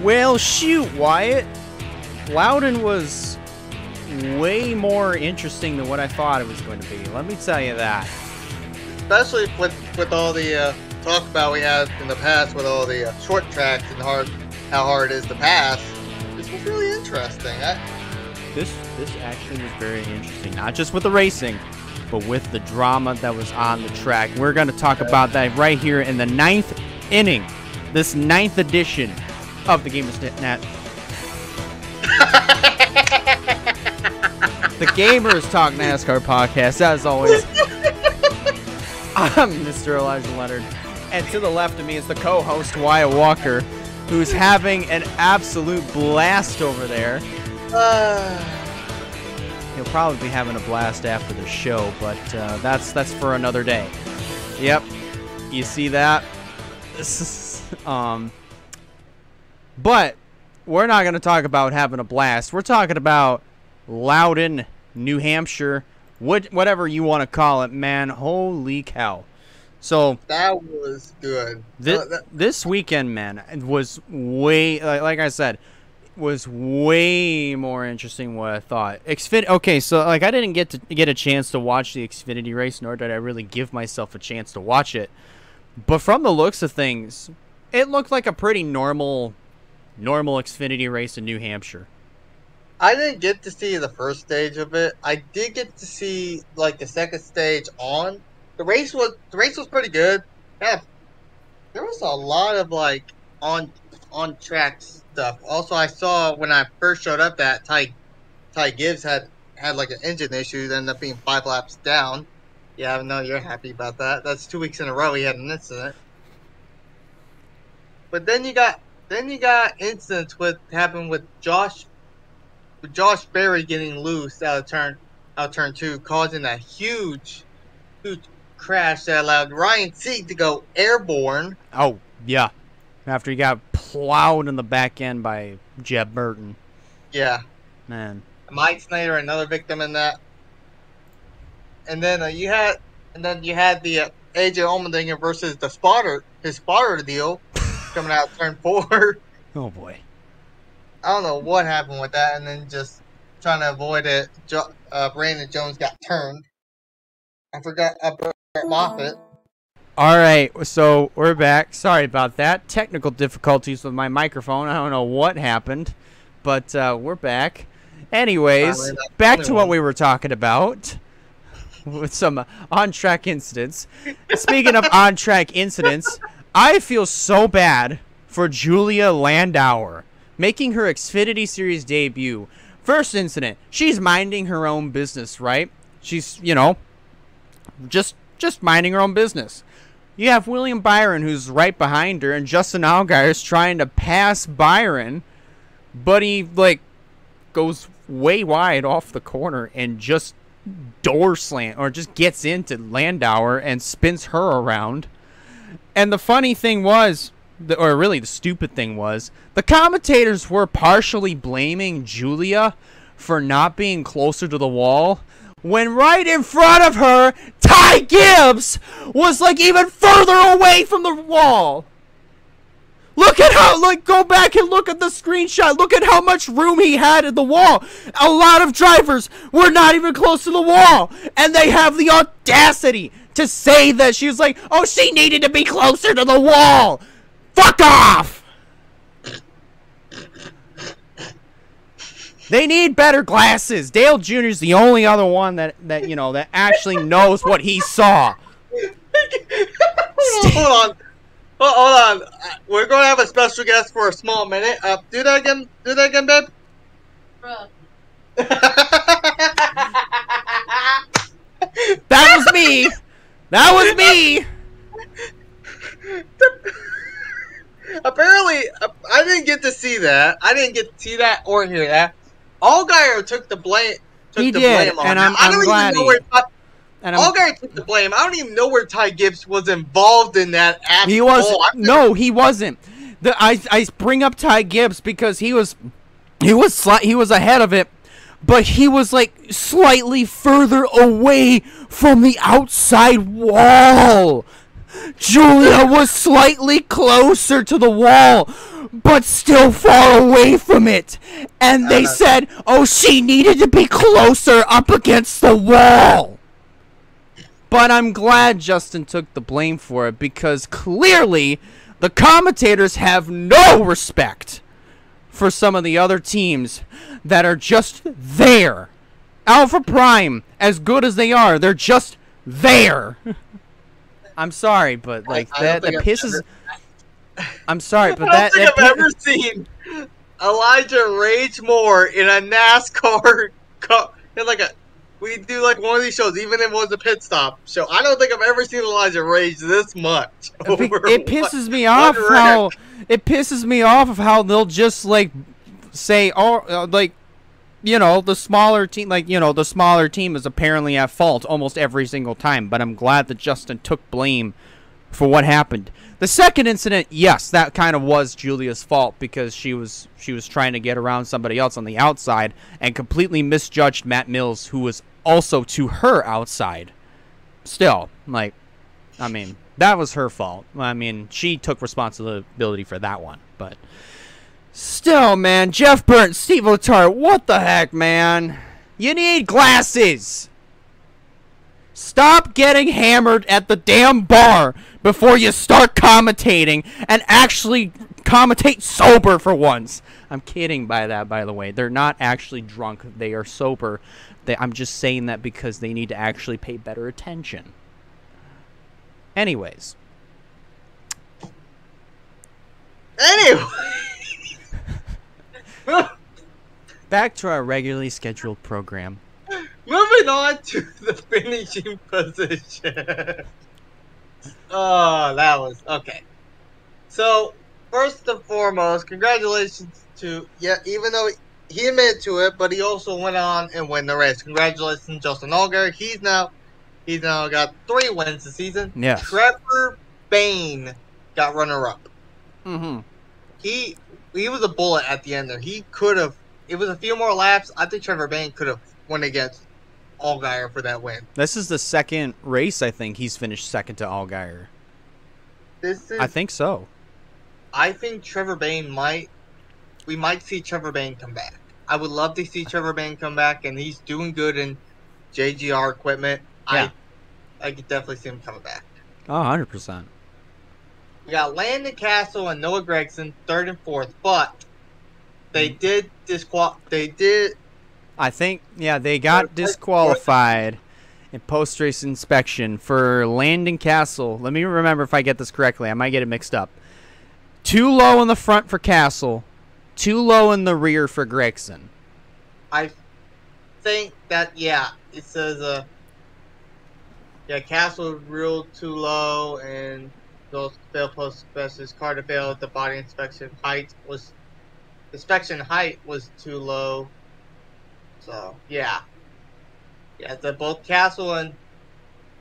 Well, shoot, Wyatt. Loudon was way more interesting than what I thought it was going to be. Let me tell you that. Especially with all the talk about we had in the past with all the short tracks and how hard it is to pass. This was really interesting. This actually was very interesting. Not just with the racing, but with the drama that was on the track. We're going to talk about that right here in the 9th inning. This 9th edition of the Gamers Net. The Gamers Talk NASCAR podcast, as always. I'm Mr. Elijah Leonard, and to the left of me is the co-host Wyatt Walker, who's having an absolute blast over there. He'll probably be having a blast after the show, but that's for another day. Yep, you see that? But we're not going to talk about having a blast. We're talking about Loudon, New Hampshire, whatever you want to call it, man. Holy cow. So that was good. This weekend, man, it was way, like I said, was way more interesting than what I thought. Okay, so like I didn't get a chance to watch the Xfinity race, nor did I really give myself a chance to watch it. But from the looks of things, it looked like a pretty normal Xfinity race in New Hampshire. I didn't get to see the first stage of it. I did get to see like the second stage on. The race was pretty good. Yeah, there was a lot of like on track stuff. Also, I saw when I first showed up that Ty Gibbs had like an engine issue that ended up being 5 laps down. Yeah, I know you're happy about that. That's 2 weeks in a row he had an incident. But then you got incidents happened with Josh Berry getting loose out of turn 2, causing a huge crash that allowed Ryan Sieg to go airborne. Oh yeah, after he got plowed in the back end by Jeb Burton. Yeah, man. Mike Snyder, another victim in that. And then you had the AJ Allmendinger versus his spotter deal coming out of turn 4. Oh boy. I don't know what happened with that, and then just trying to avoid it, Brandon Jones got turned. I forgot Brett Moffitt. All right, so we're back. Sorry about that. Technical difficulties with my microphone. I don't know what happened, but we're back. Anyways, back to what we were talking about with some on-track incidents. Speaking of on-track incidents, I feel so bad for Julia Landauer making her Xfinity Series debut. First incident, she's minding her own business, right? She's, just minding her own business. You have William Byron, who's right behind her, and Justin Allgaier's trying to pass Byron, but he, goes way wide off the corner and just door slant, or just gets into Landauer and spins her around. And the funny thing was, or really the stupid thing was, the commentators were partially blaming Julia for not being closer to the wall, when right in front of her, Ty Gibbs was even further away from the wall. Look at how, go back and look at the screenshot. Look at how much room he had in the wall. A lot of drivers were not even close to the wall, and they have the audacity to say that she was oh, she needed to be closer to the wall. Fuck off! They need better glasses. Dale Jr. is the only other one that actually knows what he saw. Hold on. We're going to have a special guest for a small minute. Do that again, babe. Bruh. That was me. That was me. Apparently, I didn't get to see that. I didn't get to see that or hear that. Allgaier took the blame. He did, and I'm glad he. Allgaier took the blame. I don't even know where Ty Gibbs was involved in that at He wasn't. No, he wasn't. I bring up Ty Gibbs because he was ahead of it, but he was slightly further away from the outside wall. Julia was slightly closer to the wall, but still far away from it. And they said, oh, she needed to be closer up against the wall. But I'm glad Justin took the blame for it, because clearly the commentators have no respect for some of the other teams that are just there. Alpha Prime, as good as they are, they're just there. I'm sorry, but like that pisses. I'm sorry, but I don't think I've ever seen Elijah rage more in a NASCAR in like we do like one of these shows, even if it was a pit stop show. I don't think I've ever seen Elijah rage this much. It pisses me off how of how they'll just like say, oh, like, you know, the smaller team, like, you know, the smaller team is apparently at fault almost every single time. But I'm glad that Justin took blame for what happened. The second incident, yes, that kind of was Julia's fault, because she was trying to get around somebody else on the outside and completely misjudged Matt Mills, who was also to her outside. Still, like, I mean, that was her fault. I mean, she took responsibility for that one, but still, man, Jeff Burnt, Steve Letarte, what the heck, man? You need glasses. Stop getting hammered at the damn bar before you start commentating, and actually commentate sober for once. I'm kidding by that, by the way. They're not actually drunk. They are sober. I'm just saying that because they need to actually pay better attention. Anyways. Back to our regularly scheduled program. Moving on to the finishing position. Oh, that was okay. So, first and foremost, congratulations to, even though he admitted to it, but he also went on and won the race. Congratulations, Justin Allgaier. He's now got 3 wins this season. Yeah. Trevor Bayne got runner-up. Mm-hmm. He was a bullet at the end there. He could have. It was a few more laps. I think Trevor Bayne could have won against Allgaier for that win. This is the second race I think he's finished second to Allgaier. I think so. I think Trevor Bayne we might see Trevor Bayne come back. I would love to see Trevor Bayne come back, and he's doing good in JGR equipment. Yeah. I could definitely see him coming back. Oh, 100%. We got Landon Castle and Noah Gragson, 3rd and 4th, but they did I think, yeah, they got disqualified in post-race inspection for Landon Castle. Let me remember if I get this correctly. I might get it mixed up. Too low in the front for Castle, too low in the rear for Gregson. I think that, it says, Castle real too low, and those failed post-inspection. Carter failed the body inspection. Inspection height was too low. So, both Castle and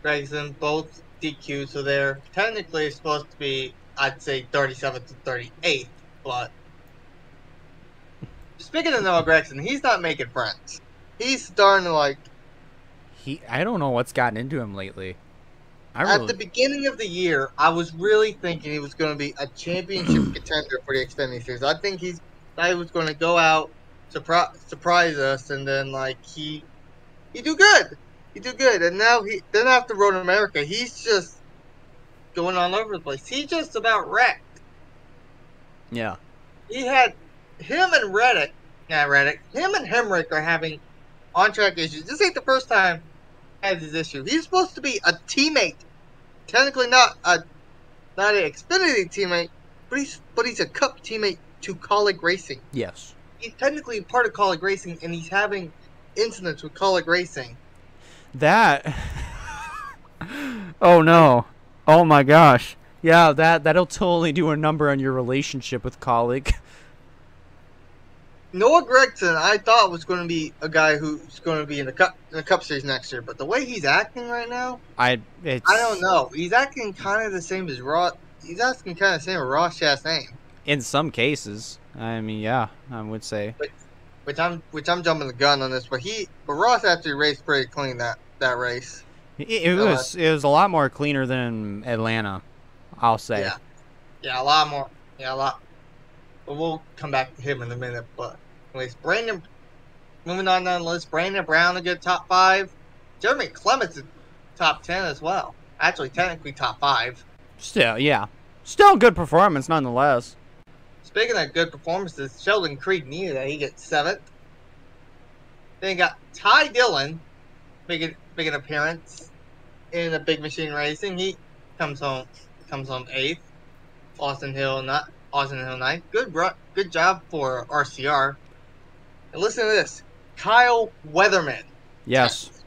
Gregson both DQ, so they're technically supposed to be, I'd say, 37th to 38th, but speaking of Noah Gregson, he's not making friends. He's starting to, like... I don't know what's gotten into him lately. At the beginning of the year, I was really thinking he was going to be a championship contender for the Xfinity Series. I think he was going to go out, surprise us, and then he do good. He do good, and now then after Road America, he's just going all over the place. He just about wrecked. Yeah. He had him and him and Hemrick are having on-track issues. This ain't the first time he has this issue. He's supposed to be a teammate, technically not an Xfinity teammate, but he's a Cup teammate to Colleague Racing. Yes. He's technically part of Colleague Racing, and he's having incidents with Colleague Racing. That... Oh, no. Oh, my gosh. Yeah, that'll totally do a number on your relationship with Colleague. Noah Gregson, I thought, was going to be a guy who's going to be in the Cup Series next year, but the way he's acting right now, I don't know. He's acting kind of the same as Ross. He's acting kind of the same as Ross Chastain. In some cases, I mean, yeah, I would say. Which I'm jumping the gun on this, but Ross actually raced pretty clean that race. It was a lot more cleaner than Atlanta, I'll say. Yeah, a lot more. Yeah, a lot. But we'll come back to him in a minute. But anyways, Brandon. Moving on down the list, Brandon Brown a good top 5. Jeremy Clements is top 10 as well. Actually, technically top 5. Still, yeah. Still a good performance nonetheless. Speaking of good performances, Sheldon Creed needed that. He gets 7th. Then you got Ty Dillon making an appearance in a Big Machine Racing. He comes home 8th. Austin Hill 9th. Good job for RCR. And listen to this. Kyle Weatherman. Yes. 10th.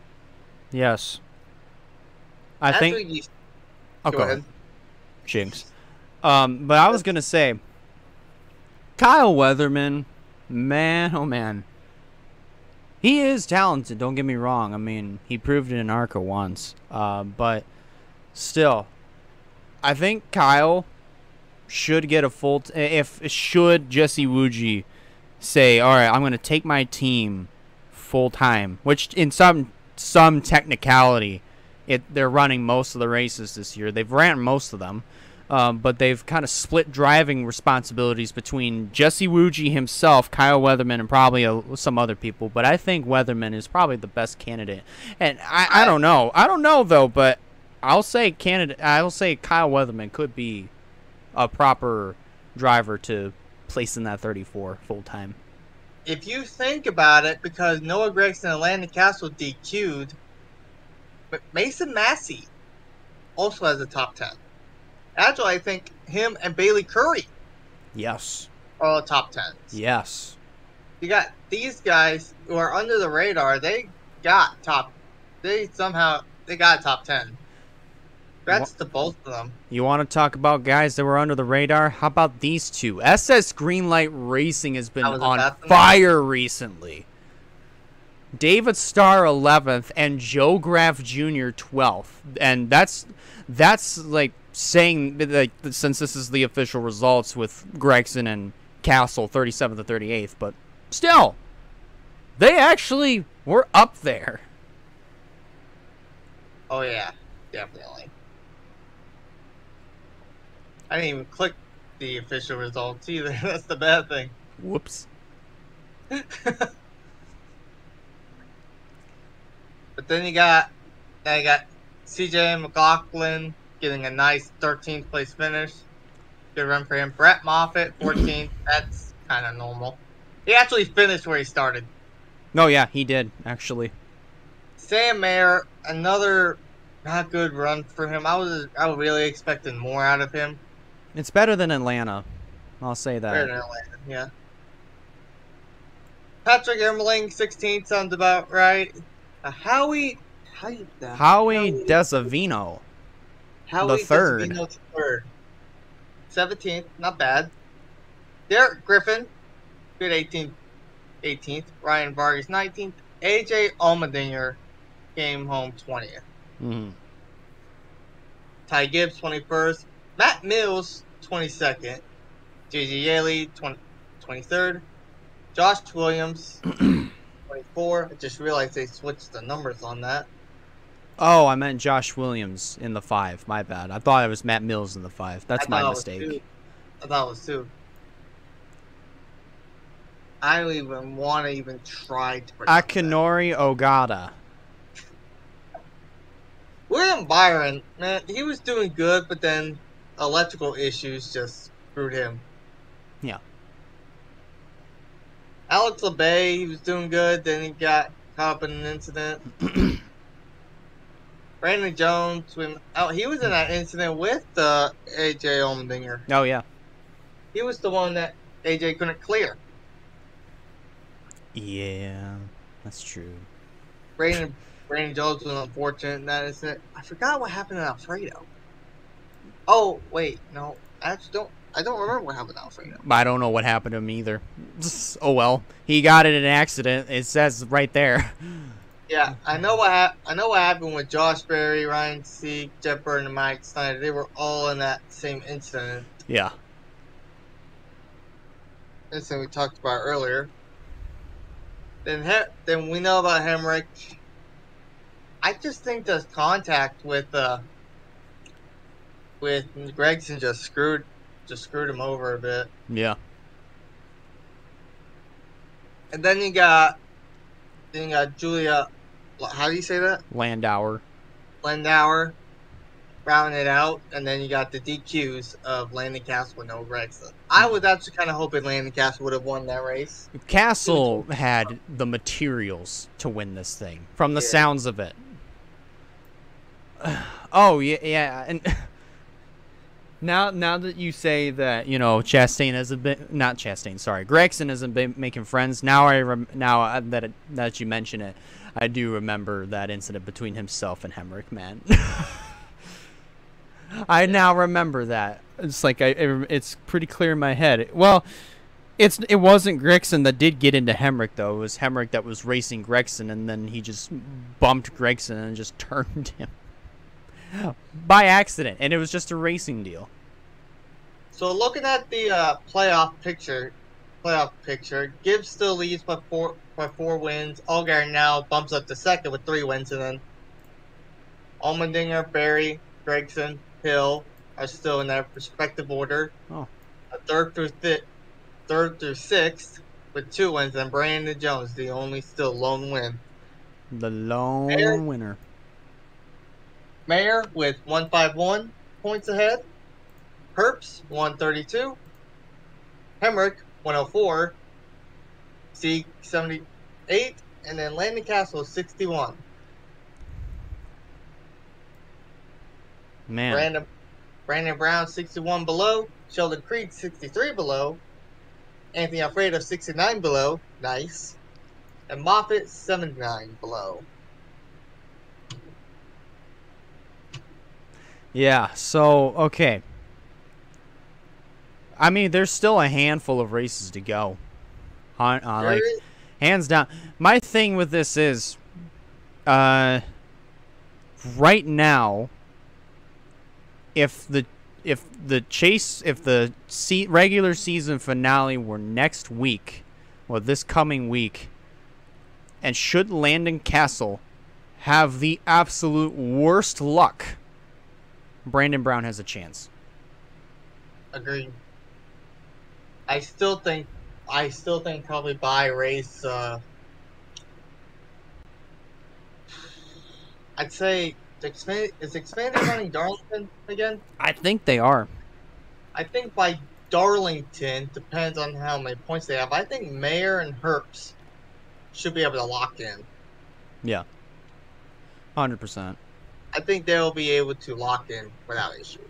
Yes. I think. Go ahead. Jinx. But I was gonna say, Kyle Weatherman, man, oh man, he is talented. Don't get me wrong. I mean, he proved it in ARCA once. But still, I think Kyle should get a full. Should Jesse Wuji say, all right, I'm gonna take my team full time, which in some technicality, they're running most of the races this year. They've ran most of them, but they've kind of split driving responsibilities between Jesse Wuji himself, Kyle Weatherman, and probably some other people. But I think Weatherman is probably the best candidate. And I don't know though. But I'll say Kyle Weatherman could be a proper driver to place in that 34 full time. If you think about it, because Noah Gregson and Landon Castle DQ'd, but Mason Massey also has a top 10. Actually, I think him and Bailey Curry Yes. are all top 10s. Yes. You got these guys who are under the radar. They got top 10. Congrats to both of them. You want to talk about guys that were under the radar? How about these two? SS Greenlight Racing has been on fire recently. David Starr 11th and Joe Graff Jr. 12th. And that's like saying, like, since this is the official results with Gregson and Castle 37th to 38th, but still, they actually were up there. Oh yeah, definitely. I didn't even click the official results either. That's the bad thing. Whoops. But then you got CJ McLaughlin getting a nice 13th place finish. Good run for him. Brett Moffitt, 14th. That's kind of normal. He actually finished where he started. No, yeah, he did, actually. Sam Mayer, another not good run for him. I was really expecting more out of him. It's better than Atlanta. I'll say that. Better than Atlanta, yeah. Patrick Ermeling, 16th, sounds about right. Howie Desavino. Howie Desavino the third. 17th, not bad. Derek Griffin, good 18th. Ryan Vargas, 19th. AJ Allmendinger came home 20th. Mm-hmm. Ty Gibbs, 21st. Matt Mills, 22nd. JJ Yaley, 23rd. Josh Williams, 24. I just realized they switched the numbers on that. Oh, I meant Josh Williams in the 5. My bad. I thought it was Matt Mills in the 5. That's my mistake. I thought it was 2. I don't even want to even try to predict Akinori Ogata. William Byron, man, he was doing good, but then electrical issues just screwed him. Yeah. Alex LeBay, he was doing good, then he got caught up in an incident. Brandon Jones, he was in that incident with AJ Allmendinger. Oh, yeah. He was the one that AJ couldn't clear. Yeah, that's true. Brandon Jones was unfortunate in that incident. I forgot what happened to Alfredo. Oh, wait, no. I don't remember what happened to Alfredo. I don't know what happened to him either. Oh well, he got in an accident. It says right there. Yeah, I know what happened with Josh Berry, Ryan Sieg, Jeff Burton, and Mike Snyder. They were all in that same incident. Yeah. Incident we talked about earlier. Then we know about Hemrick. I just think the contact with Gregson just screwed him over a bit. Yeah. And then you got Julia. How do you say that? Landauer. Landauer, rounding it out, and then you got the DQs of Landon Castle and Noah Gragson. I was actually kind of hoping Landon Castle would have won that race. Castle had the materials to win this thing, from the sounds of it. Oh yeah, and now that you say that, you know, Chastain hasn't been, not Chastain, sorry, Gragson hasn't been making friends. Now that you mention it, I do remember that incident between himself and Hemrick, man. I now remember that. It's like it's pretty clear in my head. Well, it wasn't Gragson that did get into Hemrick though. It was Hemrick that was racing Gragson, and then he just bumped Gragson and just turned him by accident, and it was just a racing deal. So looking at the playoff picture, Gibbs still leads by four wins. Allgaier now bumps up to second with 3 wins, and then Allmendinger, Berry, Gragson, Hill are still in their respective order. Oh, third through sixth with 2 wins, and Brandon Jones the only still lone win. The lone winner. Mayer with 151 points ahead. Herbst 132. Hemrick 104. Sieg 78, and then Landon Castle 61. Man. Brandon Brown 61 below. Sheldon Creed 63 below. Anthony Alfredo 69 below. Nice. And Moffitt 79 below. Yeah, so, okay. I mean, there's still a handful of races to go. Like, hands down. My thing with this is, right now, if the regular season finale were next week, or this coming week, and should Landon Castle have the absolute worst luck, Brandon Brown has a chance. Agreed. I still think probably by race. I'd say is Expanded running Darlington again? I think they are. I think by Darlington, depends on how many points they have. I think Mayer and Herbst should be able to lock in. Yeah. 100%. I think they'll be able to lock in without issue.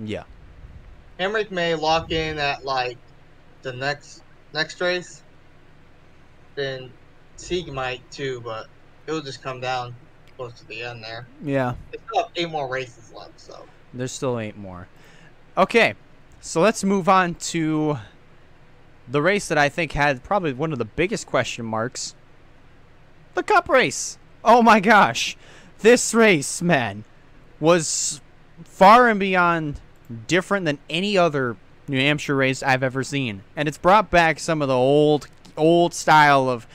Yeah. Hemrick may lock in at like the next race. Then Sieg might too, but it'll just come down close to the end there. Yeah. They still have 8 more races left, so. There's still 8 more. Okay, so let's move on to the race that I think had probably one of the biggest question marks. The Cup race. Oh my gosh. This race, man, was far and beyond different than any other New Hampshire race I've ever seen. And it's brought back some of the old style of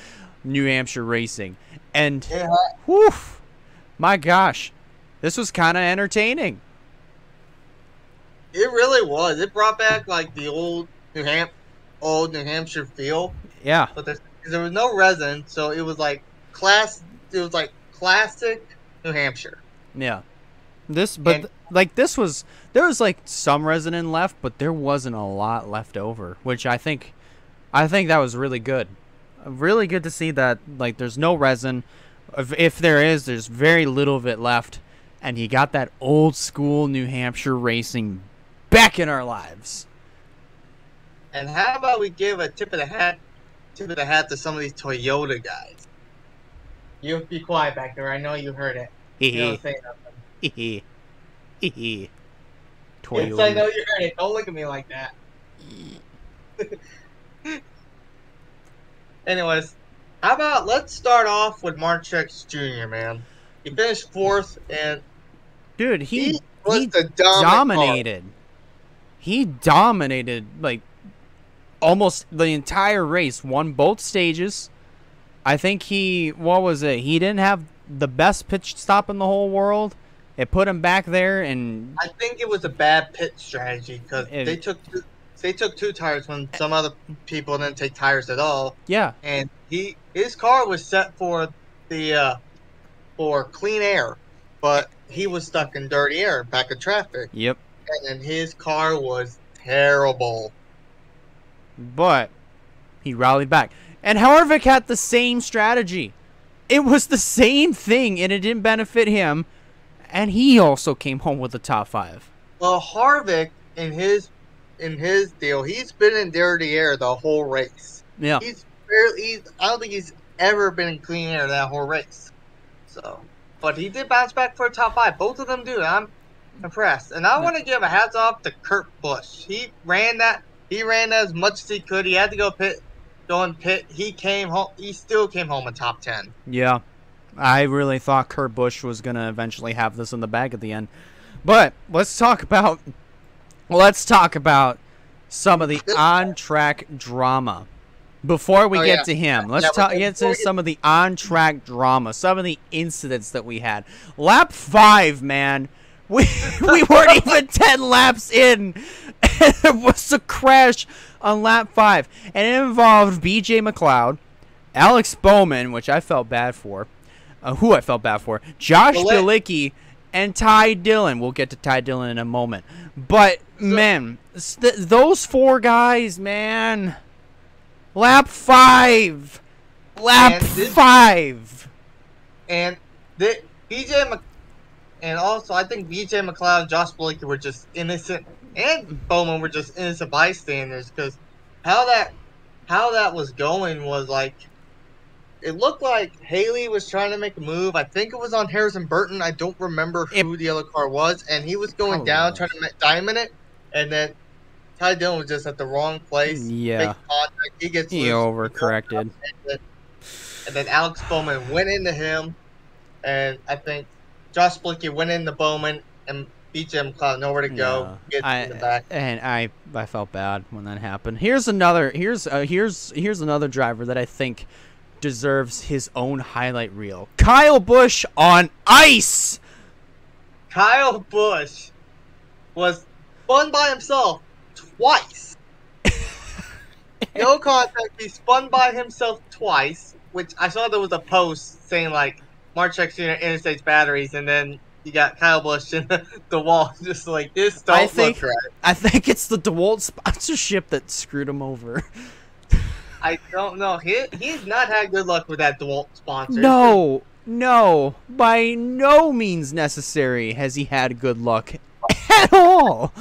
New Hampshire racing. And, whew, my gosh, this was kind of entertaining. It really was. It brought back like the old New Hampshire feel. Yeah. But there was no resin, so it was like classic New Hampshire. Yeah. There was like some resin left, but there wasn't a lot left over, which I think that was really good. Really good to see that, like, there's no resin. If there is, there's very little of it left, and you got that old school New Hampshire racing back in our lives. And how about we give a tip of the hat to some of these Toyota guys? You be quiet back there. I know you heard it. You don't say nothing. Toyota. Yes, I know you heard it. Don't look at me like that. Anyways, how about let's start off with Marchex Jr., man. He finished 4th, and dude, he was the dominated. He dominated, like, almost the entire race. Won both stages. I think he didn't have the best pitch stop in the whole world. It put him back there, and I think it was a bad pit strategy because they took they took 2 tires when some other people didn't take tires at all. Yeah. And his car was set for the for clean air, but he was stuck in dirty air back in traffic. Yep. And then his car was terrible. But he rallied back. And Harvick had the same strategy. It was the same thing, and it didn't benefit him. And he also came home with the top 5. Well, Harvick, in his deal, he's been in dirty air the whole race. Yeah. I don't think he's ever been in clean air that whole race. So, but he did bounce back for a top 5. Both of them do. I'm impressed. And I want to give a hats off to Kurt Busch. He ran that as much as he could. He had to go in pit. He came home. He still came home in top 10. Yeah. I really thought Kurt Busch was going to eventually have this in the bag at the end. But let's talk about some of the on-track drama. Before we get to him, let's get to some of the on-track drama, some of the incidents that we had. Lap 5, man. We weren't even 10 laps in. And it was a crash on lap 5. And it involved BJ McLeod, Alex Bowman, which I felt bad for. Josh Bilicki, and Ty Dillon. We'll get to Ty Dillon in a moment. But, man, those 4 guys, man. Lap 5. Lap 5. And and also I think BJ McLeod and Josh Bilicki were just innocent, and Bowman were just innocent bystanders, because how that was going was like, it looked like Haley was trying to make a move. I think it was on Harrison Burton. I don't remember who the other car was, and he was going down trying to diamond it, and then Ty Dillon was just at the wrong place. Yeah. He gets he overcorrected. And then Alex Bowman went into him, and I think Josh Bilicki went into Bowman, and BJ McLeod nowhere to go. Gets in the back. And I felt bad when that happened. Here's another driver that I think deserves his own highlight reel. Kyle Busch on ice. Kyle Busch was spun by himself twice. No contact. He spun by himself twice, which I saw there was a post saying like March X Interstate's batteries, and then you got Kyle Busch in the wall, just like this. I think it's the DeWalt sponsorship that screwed him over. I don't know. He's not had good luck with that DeWalt sponsor. No, by no means necessary has he had good luck at all.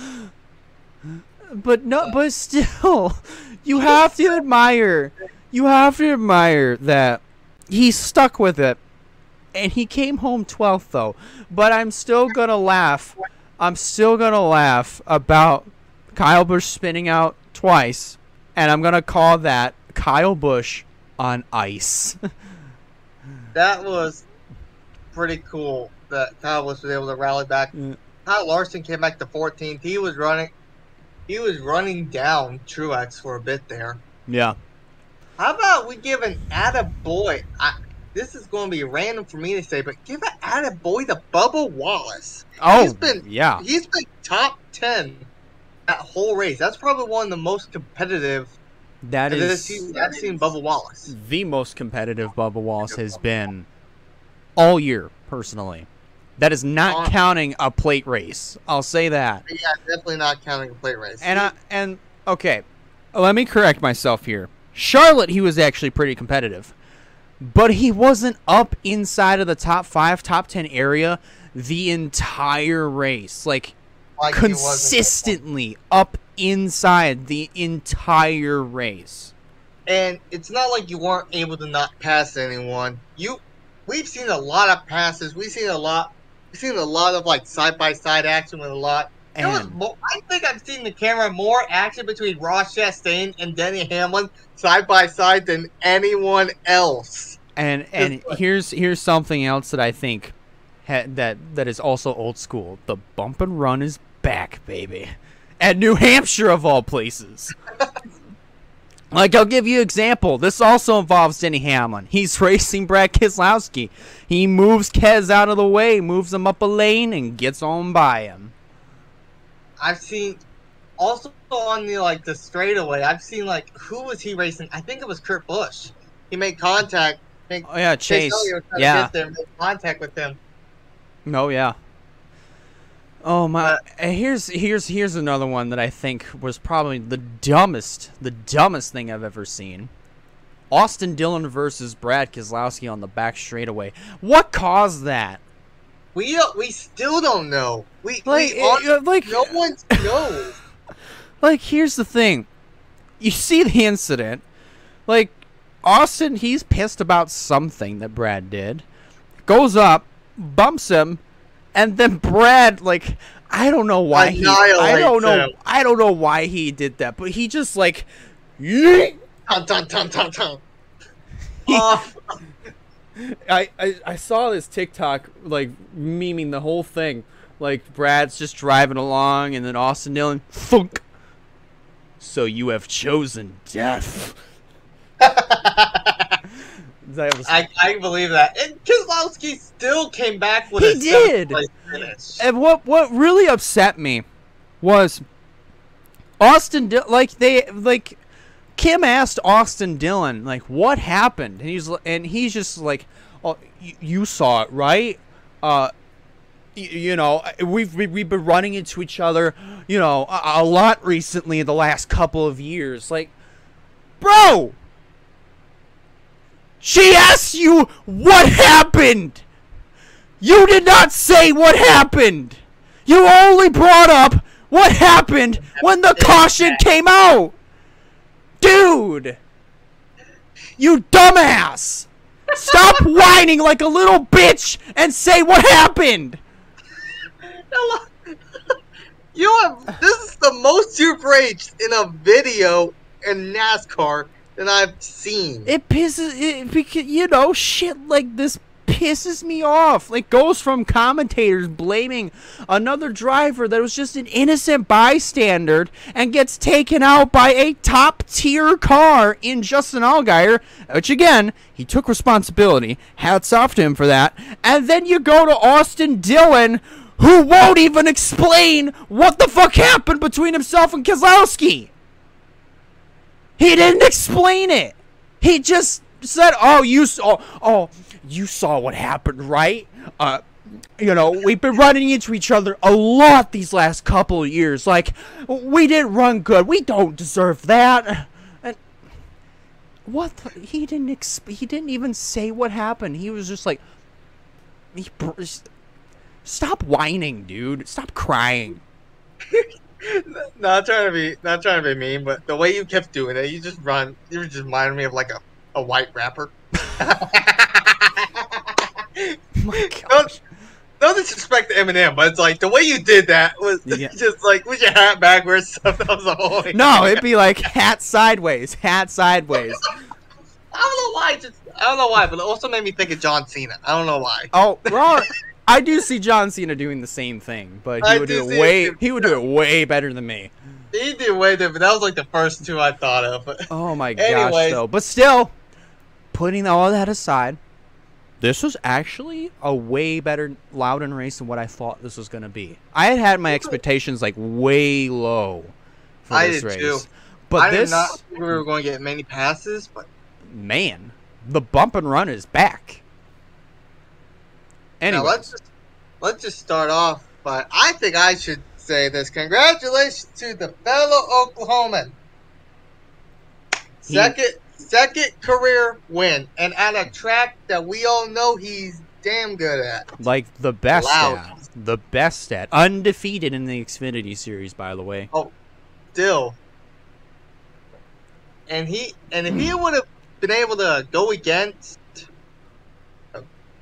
But still, you have to admire that he's stuck with it, and he came home 12th though. But I'm still gonna laugh. About Kyle Busch spinning out twice, and I'm gonna call that Kyle Busch on ice. That was pretty cool that Kyle Busch was able to rally back. Kyle Larson came back to 14th. He was running down Truex for a bit there. Yeah. How about we give an attaboy? This is going to be random for me to say, but give an attaboy to Bubba Wallace. He's been top 10 that whole race. That's probably one of the most competitive. I've seen Bubba Wallace. The most competitive Bubba Wallace has been all year, personally. That is not counting a plate race. I'll say that. Yeah, definitely not counting a plate race. And okay, let me correct myself here. Charlotte, he was actually pretty competitive, but he wasn't up inside of the top 5, top 10 area the entire race. Like consistently up inside the entire race. And it's not like you weren't able to not pass anyone. We've seen a lot of passes. We've seen a lot of like side by side action with a lot. I think I've seen the camera more action between Ross Chastain and Denny Hamlin side by side than anyone else. And here's something else that I think that is also old school. The bump and run is back, baby. At New Hampshire, of all places. Like, I'll give you an example. This also involves Denny Hamlin. He's racing Brad Keselowski. He moves Kez out of the way, moves him up a lane, and gets on by him. I've seen also on the straightaway, I've seen who was he racing? I think it was Kurt Busch. He made contact. Oh yeah, Chase. Was trying to Yeah. get there, made contact with him. Oh yeah. Oh my! But Here's another one that I think was probably the dumbest thing I've ever seen. Austin Dillon versus Brad Keselowski on the back straightaway. What caused that? we still don't know. No one knows. Like, here's the thing. You see the incident. Like, Austin, he's pissed about something that Brad did. Goes up, bumps him, and then Brad, like, I don't know why I don't know why he did that, but he just like yeet. Tom. I saw this TikTok like memeing the whole thing. Like, Brad's just driving along, and then Austin Dillon, thunk. So you have chosen death. I believe that. And Keselowski still came back with a did. 7th place finish. And what really upset me was Austin Kim asked Austin Dillon, like, what happened? And he's just like, oh, you saw it, right? You know, we've been running into each other, you know, a lot recently in the last couple of years. Like, bro, she asked you what happened. You did not say what happened. You only brought up what happened when the caution came out. Dude, you dumbass. Stop whining like a little bitch and say what happened. This is the most you've raged in a video in NASCAR that I've seen. It pisses because, you know, shit like this pisses me off. Like, goes from commentators blaming another driver that was just an innocent bystander and gets taken out by a top tier car in Justin Allgaier, which again, he took responsibility. Hats off to him for that. And then you go to Austin Dillon, who won't even explain what the fuck happened between himself and Keselowski. He didn't explain it. He just said, "Oh, you saw what happened, right? You know, we've been running into each other a lot these last couple of years. Like, we didn't run good. We don't deserve that." And what? He didn't even say what happened. He was just like, stop whining, dude. Stop crying. Not trying to be mean, but the way you kept doing it, you were just reminding me of like a white rapper. My gosh. No disrespect to Eminem, but it's like the way you did that was just like with your hat backwards. Stuff that was the whole. No, it'd be like hat sideways. I don't know why, but it also made me think of John Cena. I don't know why. Oh, wrong. I do see John Cena doing the same thing, but he would do it way better than me. He did way different. That was like the first two I thought of. Oh my gosh, though. But still, putting all that aside, this was actually a way better Loudon race than what I thought this was going to be. I had my expectations like way low for this race. Too. But I did not think we were going to get many passes, but man, the bump and run is back. Anyway, let's just start off by, I think I should say this. Congratulations to the fellow Oklahoman. Second career win, and at a track that we all know he's damn good at. Like the best at. The best at. Undefeated in the Xfinity Series, by the way. Oh, still. And if he would have been able to go against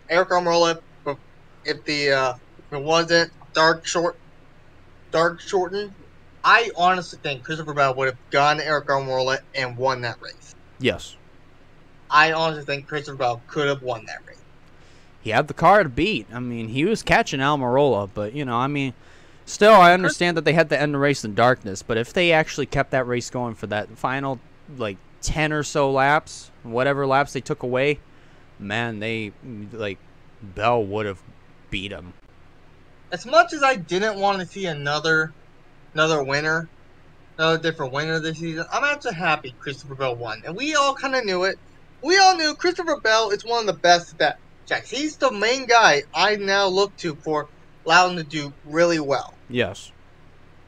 Eric Almirola, if it wasn't dark shortened, I honestly think Christopher Bell would have gone to Eric Almirola and won that race. Yes. I honestly think Christopher Bell could have won that race. He had the car to beat. I mean, he was catching Almirola, but, you know, I mean, still, I understand that they had to end the race in darkness, but if they actually kept that race going for that final, like, 10 or so laps, whatever laps they took away, man, Bell would have beat him. As much as I didn't want to see another winner, another different winner this season. I'm actually happy Christopher Bell won, and we all kind of knew it. We all knew Christopher Bell is one of the best at that. Jacks. He's the main guy I now look to for Loudon to do really well. Yes.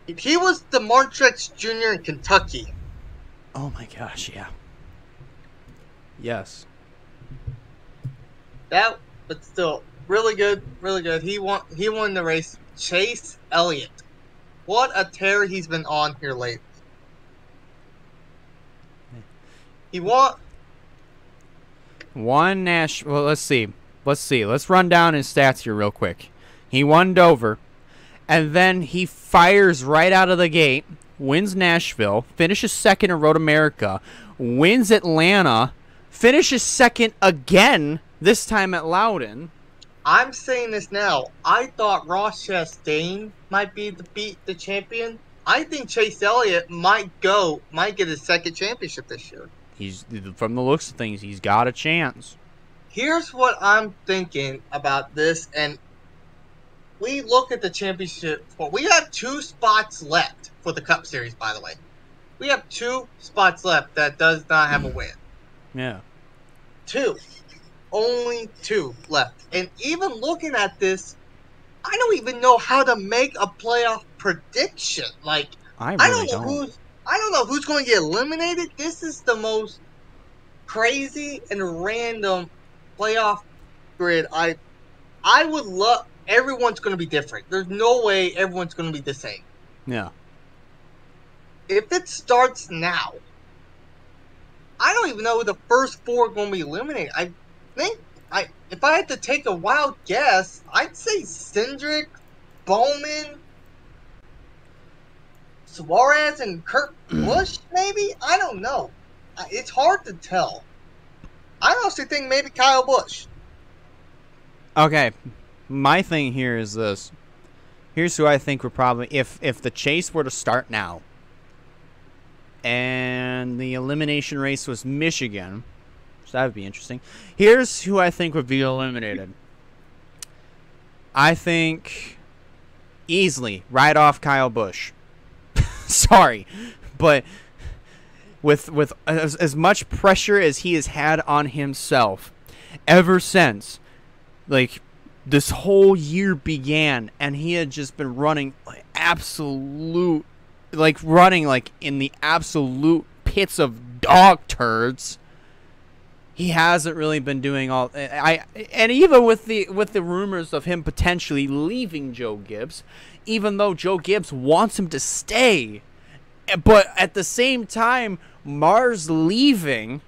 If he was the Martrex Jr. in Kentucky. Oh my gosh, yeah. Yes. That, but still, really good, really good. He won the race. Chase Elliott. What a tear he's been on here lately. He won. Well, let's see. Let's run down his stats here real quick. He won Dover, and then he fires right out of the gate, wins Nashville, finishes second in Road America, wins Atlanta, finishes second again, this time at Loudon. I'm saying this now. I thought Ross Chastain might be the champion. I think Chase Elliott might get his second championship this year. He's, from the looks of things, he's got a chance. Here's what I'm thinking about this, and we look at the championship. We have 2 spots left for the Cup Series, by the way. We have 2 spots left that does not have a win. Yeah. 2. Only 2 left. And even looking at this, I don't even know how to make a playoff prediction. Like, I don't know who's going to get eliminated. This is the most crazy and random playoff grid. I would love. Everyone's going to be different. There's no way everyone's going to be the same. Yeah. If it starts now, I don't even know who the first 4 are going to be eliminated. I think if I had to take a wild guess, I'd say Cindric, Bowman, Suarez, and Kurt Busch, maybe? I don't know. It's hard to tell. I honestly think maybe Kyle Busch. Okay. My thing here is this. Here's who I think would probably... If the chase were to start now, and the elimination race was Michigan... So that would be interesting. Here's who I think would be eliminated. I think easily right off Kyle Busch. Sorry, but with as much pressure as he has had on himself ever since, like, this whole year began, and he had just been running running in the absolute pits of dog turds. He hasn't really been doing all. And even with the rumors of him potentially leaving Joe Gibbs, even though Joe Gibbs wants him to stay, but at the same time, Mars leaving,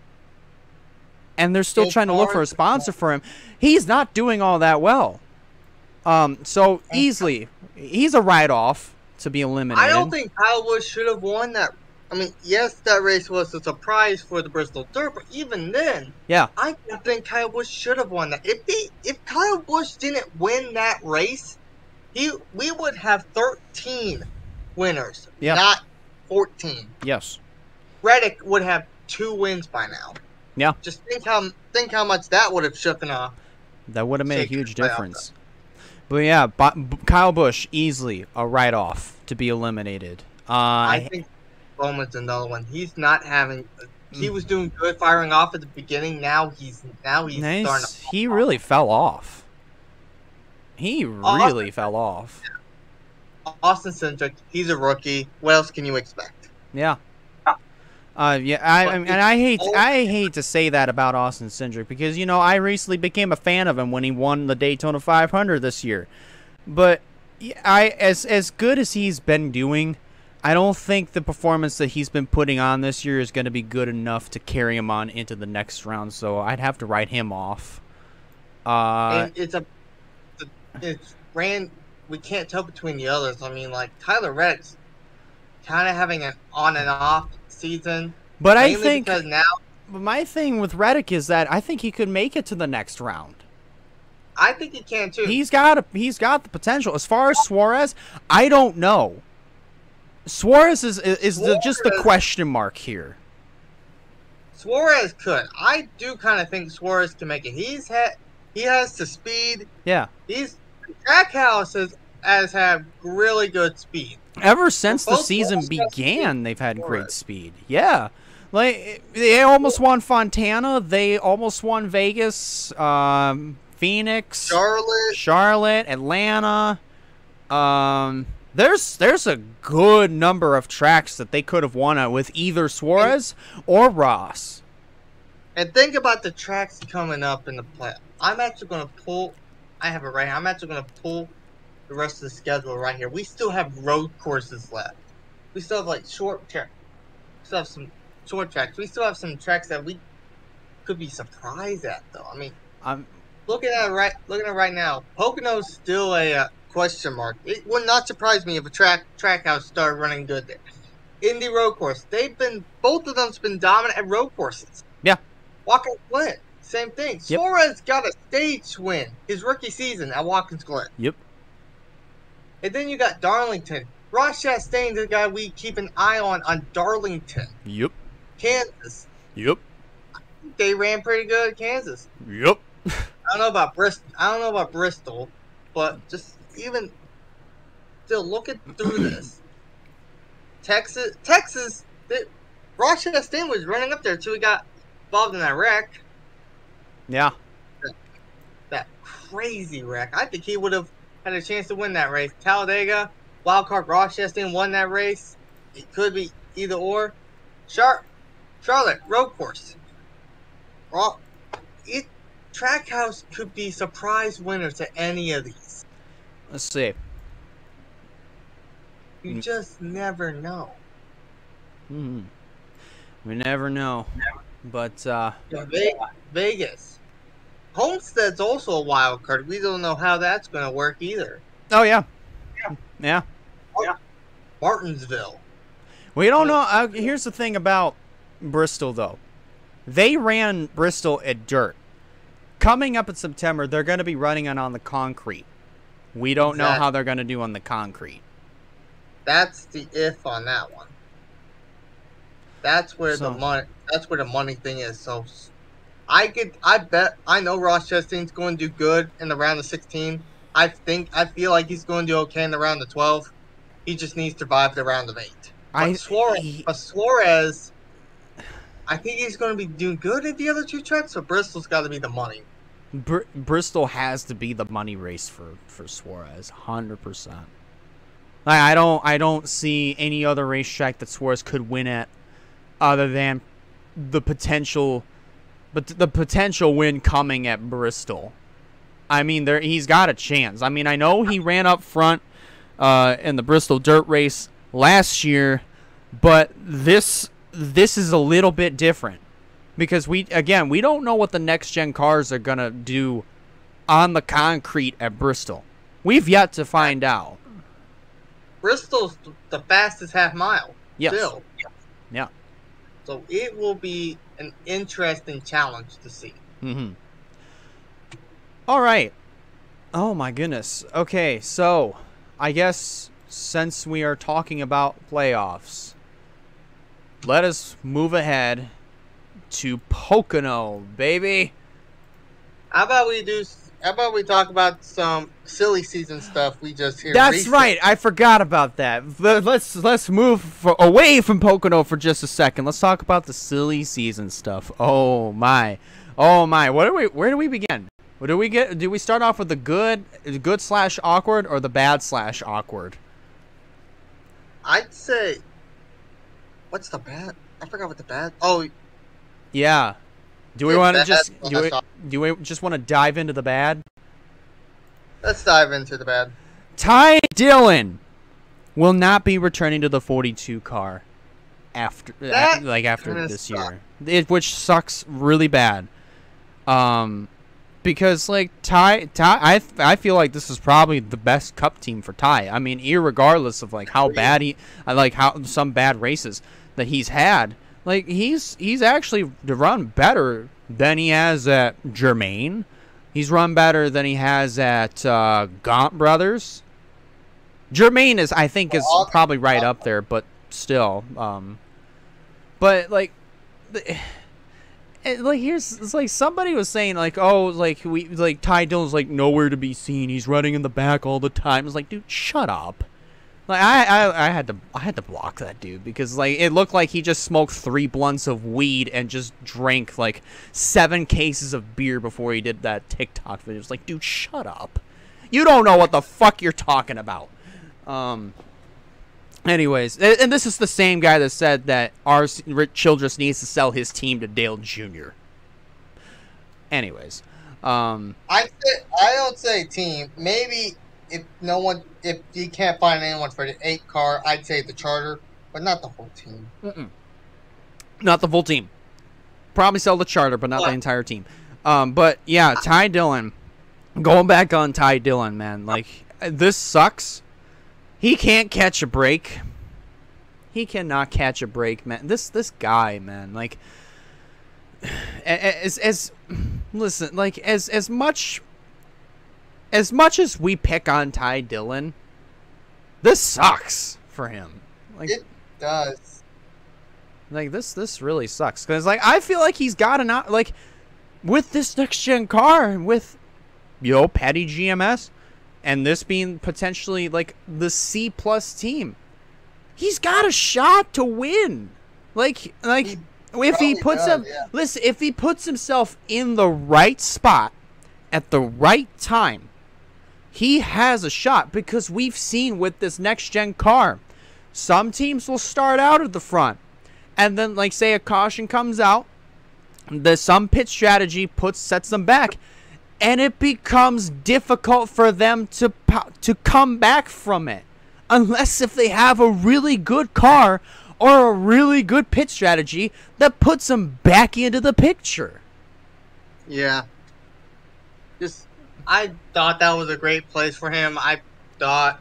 and they're still trying to look for a sponsor for him. He's not doing all that well. So easily, he's a write-off to be eliminated. I don't think Kyle Busch should have won that. I mean, yes, that race was a surprise for the Bristol Dirt, but even then, yeah, I don't think Kyle Busch should have won that. If Kyle Busch didn't win that race, we would have 13 winners, not 14. Yes. Reddick would have 2 wins by now. Yeah. Just think how much that would have shooken off. That would have made a huge difference. But yeah, Kyle Busch easily a write-off to be eliminated. I think Bowman's another one. He's not having. He was doing good firing off at the beginning. Now he's starting to. He really fell off. He really fell off. Austin Cindric, he's a rookie. What else can you expect? Yeah. I hate to say that about Austin Cindric because I recently became a fan of him when he won the Daytona 500 this year. But as good as he's been doing, I don't think the performance that he's been putting on this year is going to be good enough to carry him on into the next round. So I'd have to write him off. And we can't tell between the others. I mean, like Tyler Reddick's kind of having an on and off season. But I think my thing with Reddick is that I think he could make it to the next round. I think he can too. He's got the potential. As far as Suarez, I don't know. Suarez is just the question mark here. Suarez could. I do kind of think Suarez can make it. He has the speed. Yeah. Trackhouse has had really good speed. Ever since the season began, they've had great speed. Yeah. Like, they almost won Fontana. They almost won Vegas, Phoenix, Charlotte, Atlanta. There's a good number of tracks that they could have won at with either Suarez or Ross. And think about the tracks coming up in the playoff. I'm actually going to pull. I have it right here. I'm actually going to pull the rest of the schedule right here. We still have road courses left. We still have like short tracks. We still have some short tracks. We still have some tracks that we could be surprised at, though. I mean, I'm looking at it right now. Pocono's still a question mark. It would not surprise me if a track house started running good there. Indy road course. Both of them's been dominant at road courses. Yeah. Watkins Glen, same thing. Yep. Suarez got a stage win his rookie season at Watkins Glen. Yep. And then you got Darlington. Ross Chastain's the guy we keep an eye on Darlington. Yep. Kansas. Yep. They ran pretty good at Kansas. Yep. I don't know about Bristol, but just even still looking through this. Texas, Ross Chastain was running up there till he got involved in that wreck. Yeah. That crazy wreck. I think he would have had a chance to win that race. Talladega, wildcard Ross Chastain won that race. It could be either or. Charlotte, road course. Trackhouse could be surprise winner to any of these. Let's see. You just never know. We never know. But Vegas. Homestead's also a wild card. We don't know how that's going to work either. Oh, yeah. Yeah. Martinsville. We don't know. Here's the thing about Bristol, though. They ran Bristol at dirt. Coming up in September, they're going to be running on the concrete. We don't know how they're going to do on the concrete. That's the if on that one. That's where the money thing is. So I know Ross Chastain's going to do good in the round of 16. I feel like he's going to do okay in the round of 12. He just needs to survive the round of 8. Suarez, I think he's going to be doing good at the other two tracks, so Bristol's got to be the money. Bristol has to be the money race for Suarez, 100%. I don't see any other racetrack that Suarez could win at, other than the potential win coming at Bristol. I mean, he's got a chance. I mean, I know he ran up front in the Bristol dirt race last year, but this is a little bit different because we don't know what the next gen cars are gonna do on the concrete at Bristol. We've yet to find out. Bristol's the fastest half mile. Yes. Still. Yeah. So it will be an interesting challenge to see. Mm-hmm. All right. Oh my goodness. Okay, so I guess since we are talking about playoffs, let us move ahead to Pocono, baby. How about we talk about some silly season stuff we just hear? That's recently. right. I forgot about that. Let's move away from Pocono for just a second. Let's talk about the silly season stuff. Oh my. Where do we begin? Do we start off with the good / awkward or the bad / awkward? I'd say, what's the bad? I forgot what the bad. Oh, yeah. Do we want to do we just want to dive into the bad? Let's dive into the bad. Ty Dillon will not be returning to the 42 car after this year, which sucks really bad. Because like Ty, I feel like this is probably the best Cup team for Ty. I mean, irregardless of like how bad how some bad races that he's had, like he's actually run better than he has at Germain. He's run better than he has at Gaunt Brothers. Germain is probably right up there, but still, but like. like it's like somebody was saying like, oh, like Ty Dillon's like nowhere to be seen. He's running in the back all the time. It's like, dude, shut up. Like I had to block that dude because like it looked like he just smoked 3 blunts of weed and just drank like 7 cases of beer before he did that TikTok video. It's like, dude, shut up. You don't know what the fuck you're talking about. Anyways, and this is the same guy that said that Rich Childress needs to sell his team to Dale Jr. Anyways, I don't say team. Maybe if you can't find anyone for the 8 car, I'd say the charter, but not the whole team. Not the full team. Probably sell the charter, but not the entire team. But yeah, Ty Dillon. Going back on Ty Dillon, man. Like, this sucks. He can't catch a break. He cannot catch a break, man. This guy, man. Like, listen, like as much as we pick on Ty Dillon, this sucks for him. Like, it does. Like this really sucks because like I feel like he's got enough. Like with this next gen car and with Petty GMS. And this being potentially like the C+ team, he's got a shot to win. Like if he puts listen, if he puts himself in the right spot at the right time, he has a shot because we've seen with this next gen car, some teams will start out at the front, and then like say a caution comes out, some pit strategy sets them back. And it becomes difficult for them to come back from it. Unless if they have a really good car or a really good pit strategy that puts them back into the picture. Yeah. I thought that was a great place for him. I thought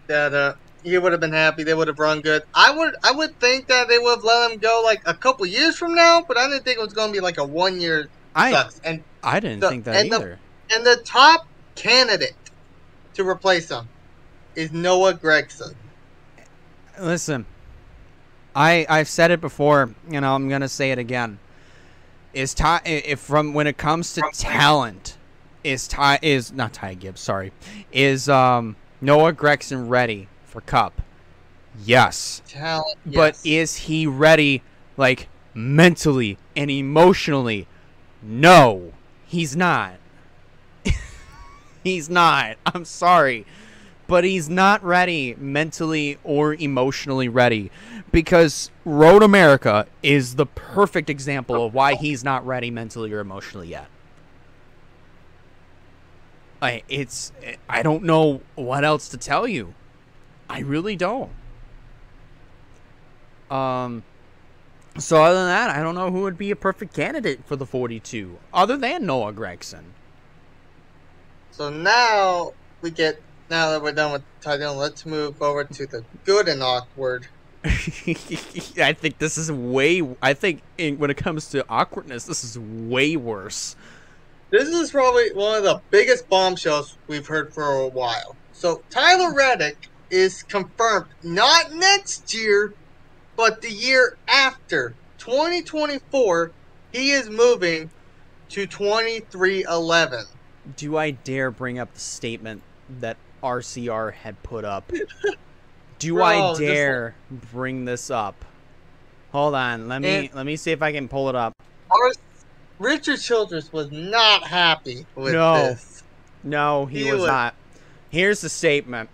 that he would have been happy. They would have run good. I would think that they would have let him go like a couple years from now, but I didn't think it was going to be like a 1 year sucks. And I didn't think that either. And the top candidate to replace him is Noah Gragson. Listen, I've said it before, I'm gonna say it again. When it comes to talent, is not Ty Gibbs, sorry. Is Noah Gragson ready for Cup? Yes. Talent, yes. But is he ready like mentally and emotionally? No, he's not. He's not. I'm sorry. But he's not ready mentally or emotionally ready. Because Road America is the perfect example of why he's not ready mentally or emotionally yet. I don't know what else to tell you. I really don't. So other than that, I don't know who would be a perfect candidate for the 42 other than Noah Gragson. So now that we're done with Ty Dillon, let's move over to the good and awkward. I think this is when it comes to awkwardness, this is way worse. This is probably one of the biggest bombshells we've heard for a while. So Tyler Reddick is confirmed not next year, but the year after, 2024, he is moving to 2311. Do I dare bring up the statement that RCR had put up? Do I dare bring this up? Hold on, let me see if I can pull it up. Richard Childress was not happy with this. No, he was not. Here's the statement.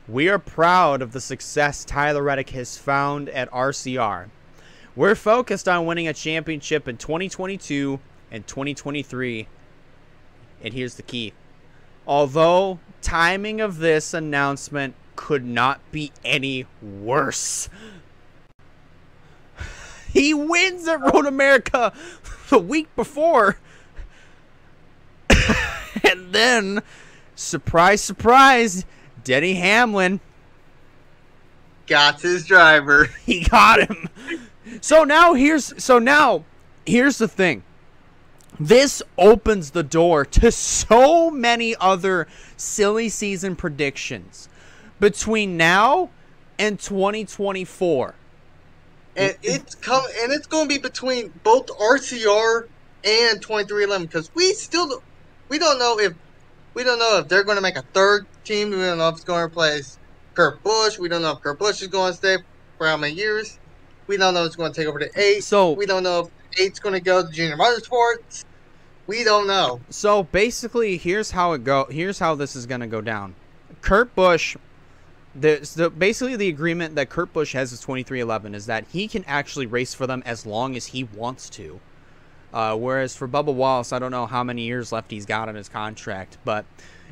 We are proud of the success Tyler Reddick has found at RCR. We're focused on winning a championship in 2022 and 2023. And here's the key. Although timing of this announcement could not be any worse. He wins at Road America the week before. And then, surprise, surprise, Denny Hamlin got his driver. He got him. So now here's the thing. This opens the door to so many other silly season predictions between now and 2024. and it's going to be between both RCR and 2311 because we don't know if they're going to make a third team. We don't know if it's going to replace Kurt Busch. We don't know if Kurt Busch is going to stay for how many years. We don't know if it's going to take over to 8. So we don't know if 8's going to go to Junior Motorsports. We don't know. So basically, here's how this is going to go down. Kurt Busch, basically the agreement that Kurt Busch has with 2311 is that he can actually race for them as long as he wants to. Whereas for Bubba Wallace, I don't know how many years left he's got on his contract, but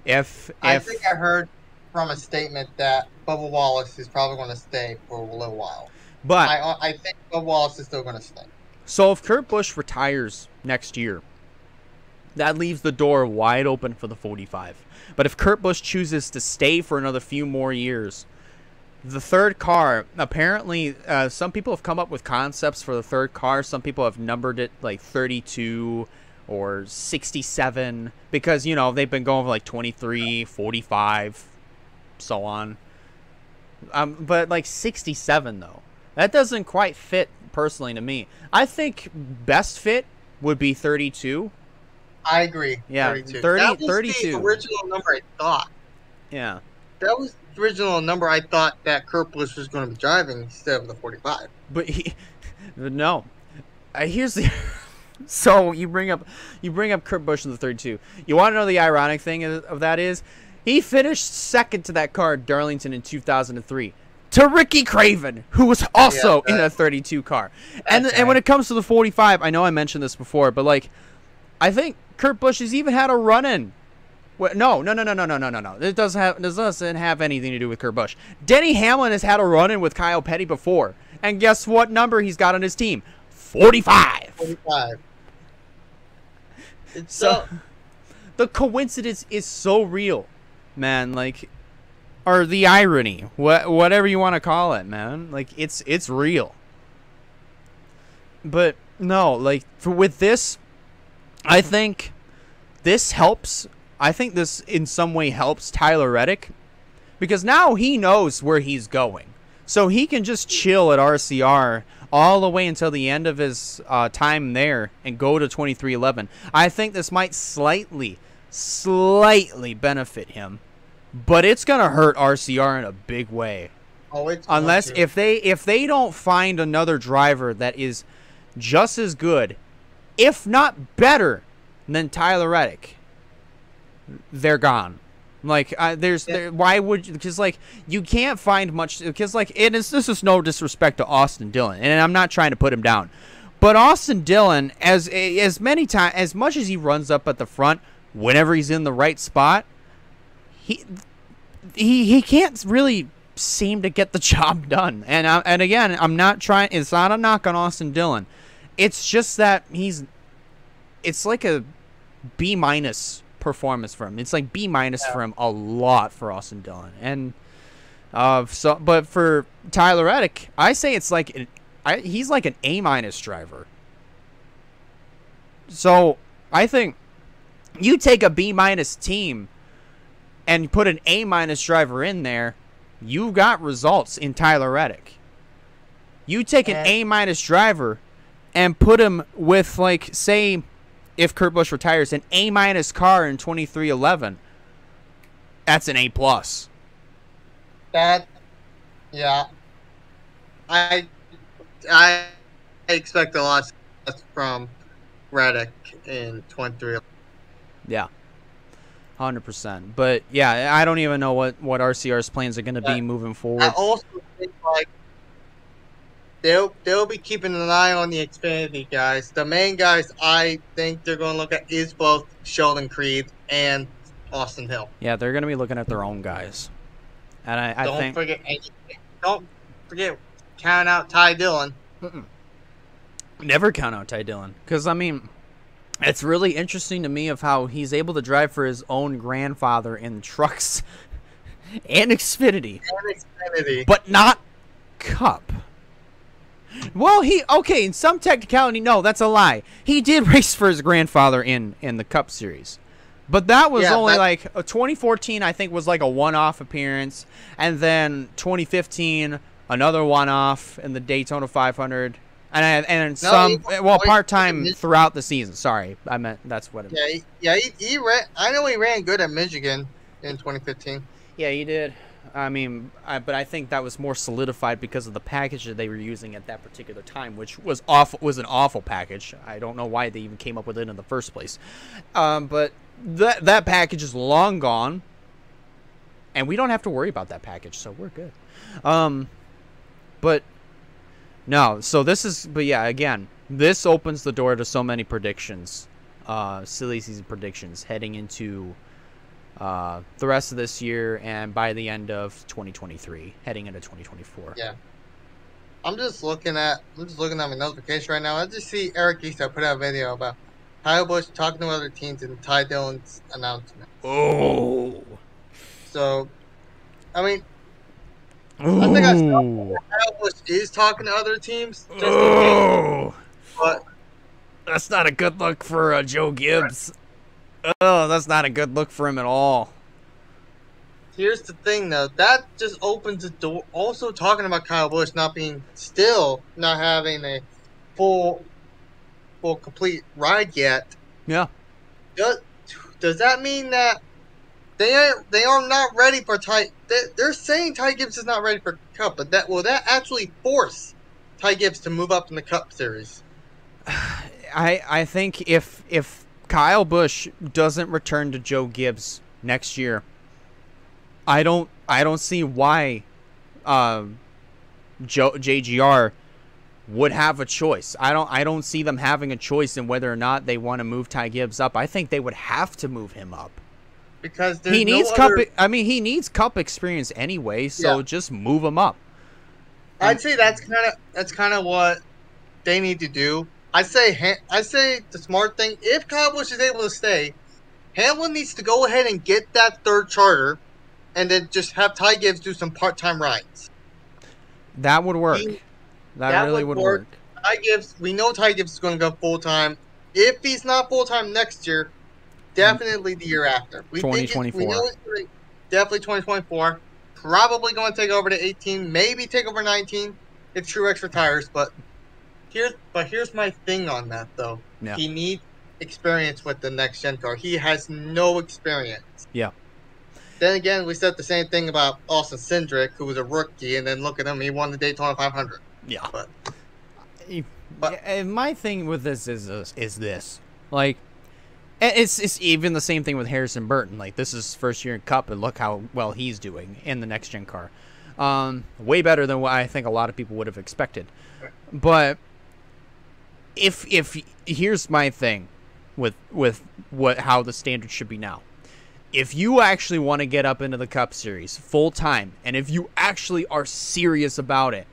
if I think I heard from a statement that Bubba Wallace is probably going to stay for a little while. But I think Bubba Wallace is still going to stay. So if Kurt Busch retires next year, that leaves the door wide open for the 45. But if Kurt Busch chooses to stay for another few more years, the third car, apparently, some people have come up with concepts for the third car. Some people have numbered it like 32 or 67 because, you know, they've been going for like 23, 45, so on. But like 67, though. That doesn't quite fit personally to me. I think best fit would be 32. I agree. Yeah, 32. 30, that was 32. The original number I thought. Yeah. That was the original number I thought that Kurt Busch was going to be driving instead of the 45. But no. Here's the. So you bring up Kurt Busch in the 32. You want to know the ironic thing of that is, he finished second to that car at Darlington in 2003. To Ricky Craven, who was also in a 32 car. And when it comes to the 45, I know I mentioned this before, but like, I think Kurt Busch has even had a run-in. No. It doesn't have anything to do with Kurt Busch. Denny Hamlin has had a run-in with Kyle Petty before. And guess what number he's got on his team? 45. 45. So the coincidence is so real, man. Like, or the irony, whatever you want to call it, man. Like, it's real. But no, like, with this, I think this helps. I think this in some way helps Tyler Reddick, because now he knows where he's going. So he can just chill at RCR all the way until the end of his time there and go to 2311. I think this might slightly benefit him, but it's going to hurt RCR in a big way. Oh, it's unless if they don't find another driver that is just as good, if not better, than Tyler Reddick, they're gone. Like, why would you? Because, like, you can't find much. Because, like, this is no disrespect to Austin Dillon, and I'm not trying to put him down, but Austin Dillon, as much as he runs up at the front, whenever he's in the right spot, he can't really seem to get the job done. And again, I'm not trying. It's not a knock on Austin Dillon. It's just that it's like a B- performance for him. It's like B- for him a lot for Austin Dillon. And but for Tyler Reddick, I say it's like he's like an A- driver. So I think you take a B- team and put an A- driver in there, you've got results in Tyler Reddick. You take an A- driver and put him with, like, say, if Kurt Busch retires, an A- car in 2311, that's an A+. That, yeah. I expect a lot from Reddick in 2311. Yeah. 100%. But, yeah, I don't even know what RCR's plans are going to be moving forward. I also think, like, they'll be keeping an eye on the Xfinity guys. The main guys I think they're going to look at is both Sheldon Creed and Austin Hill. Yeah, they're going to be looking at their own guys. And I think... Don't forget count out Ty Dillon. Never count out Ty Dillon. Because, I mean, it's really interesting to me of how he's able to drive for his own grandfather in trucks and Xfinity. But not Cup. Well, in some technicality, no, that's a lie. He did race for his grandfather in the Cup Series. But that was only like 2014, I think, was like a one-off appearance. And then 2015 another one-off in the Daytona 500, and No, some well, part-time throughout the season. Sorry, I meant that's what. He ran. I know he ran good at Michigan in 2015. Yeah, he did. I mean, but I think that was more solidified because of the package that they were using at that particular time, which was awful. Was an awful package. I don't know why they even came up with it in the first place. But that package is long gone, and we don't have to worry about that package, so we're good. But no, so this is. But yeah, again, this opens the door to so many predictions, silly season predictions heading into. The rest of this year and by the end of 2023, heading into 2024. Yeah, I'm just looking at my notification right now. I just see Eric Easter put out a video about Kyle Busch talking to other teams and Ty Dillon's announcement. Oh, so I mean, I think I saw that Kyle Busch is talking to other teams. Just in case, but that's not a good look for Joe Gibbs. Oh, that's not a good look for him at all. Here's the thing, though. That just opens the door. Also, talking about Kyle Busch not having a full complete ride yet. Yeah. Does that mean that they are not ready for Ty? They're saying Ty Gibbs is not ready for Cup, but will that actually force Ty Gibbs to move up in the Cup Series? I think if Kyle Busch doesn't return to Joe Gibbs next year, I don't see why JGR would have a choice. I don't see them having a choice in whether or not they want to move Ty Gibbs up. I think they would have to move him up because he needs Cup. I mean, he needs Cup experience anyway. So just move him up. I'd say that's kind of what they need to do. I say the smart thing, if Kyle Busch is able to stay, Hamlin needs to go ahead and get that third charter and then just have Ty Gibbs do some part-time rides. That would work. That really would work. Ty Gibbs, we know Ty Gibbs is going to go full-time. If he's not full-time next year, definitely the year after. 2024. We know it's definitely 2024. Probably going to take over to 18, maybe take over 19 if Truex retires, but here's my thing on that, though. Yeah. He needs experience with the next-gen car. He has no experience. Yeah. Then again, we said the same thing about Austin Cindric, who was a rookie, and then look at him, he won the Daytona 500. Yeah. But my thing with this is this. Like, it's even the same thing with Harrison Burton. Like, this is his first year in Cup, and look how well he's doing in the next-gen car. Way better than what I think a lot of people would have expected. But if here's my thing with how the standard should be now. If you actually want to get up into the Cup Series full time, and if you actually are serious about it,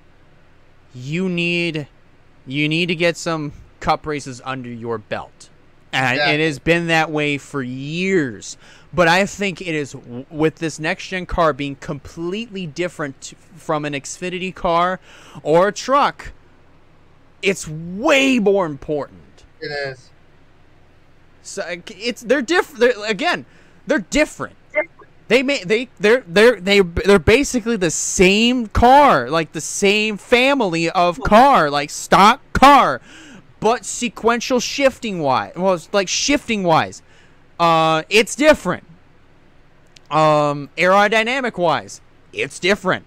you need to get some Cup races under your belt. And exactly. It has been that way for years. But I think it is, with this next-gen car being completely different from an Xfinity car or a truck, it's way more important. It is. So they're different. They're different. They're basically the same car, like the same family of car, like stock car, but sequential shifting wise. Well, it's like shifting wise, it's different. Aerodynamic wise, it's different.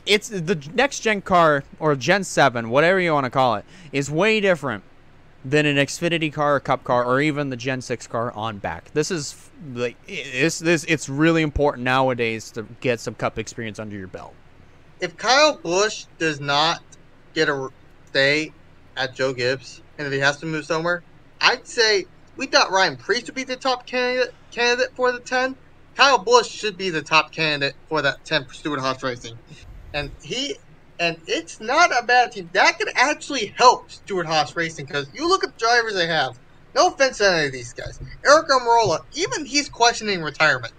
It's the next gen car or Gen 7, whatever you want to call it, is way different than an Xfinity car or Cup car or even the Gen 6 car on back. This is like it's really important nowadays to get some Cup experience under your belt. If Kyle Busch does not get a stay at Joe Gibbs, and if he has to move somewhere, I'd say we thought Ryan Preece would be the top candidate for the 10. Kyle Busch should be the top candidate for that 10 for Stewart-Haas Racing. And it's not a bad team. That could actually help Stewart-Haas Racing because you look at the drivers they have. No offense to any of these guys. Eric Almirola, even he's questioning retirement.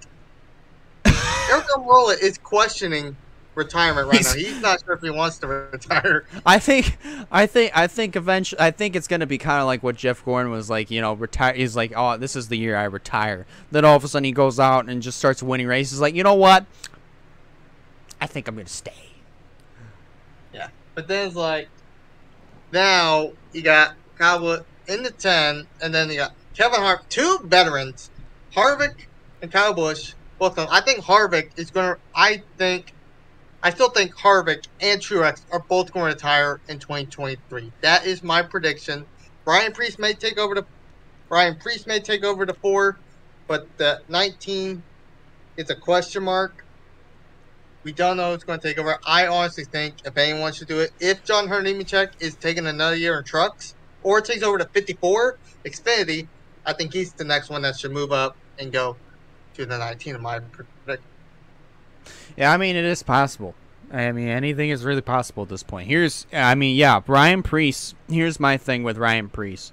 Eric Almirola is questioning retirement right now. He's not sure if he wants to retire. I think eventually, I think it's gonna be kind of like what Jeff Gordon was like. You know, retire. He's like, oh, this is the year I retire. Then all of a sudden he goes out and just starts winning races. Like, you know what? I think I'm gonna stay. Yeah, but then it's like now you got Kyle Busch in the 10, and then you got Kevin Harvick, two veterans, Harvick and Kyle Busch. Both of them. I think Harvick is gonna. I still think Harvick and Truex are both going to retire in 2023. That is my prediction. Ryan Preece may take over the 4, but the 19 is a question mark. We don't know who's going to take over. I honestly think if anyone should do it, if John Hunter Nemechek is taking another year in trucks or takes over to 54 Xfinity, I think he's the next one that should move up and go to the 19 in my prediction. Yeah, I mean, it is possible. I mean, anything is really possible at this point. Ryan Preece. Here's my thing with Ryan Preece.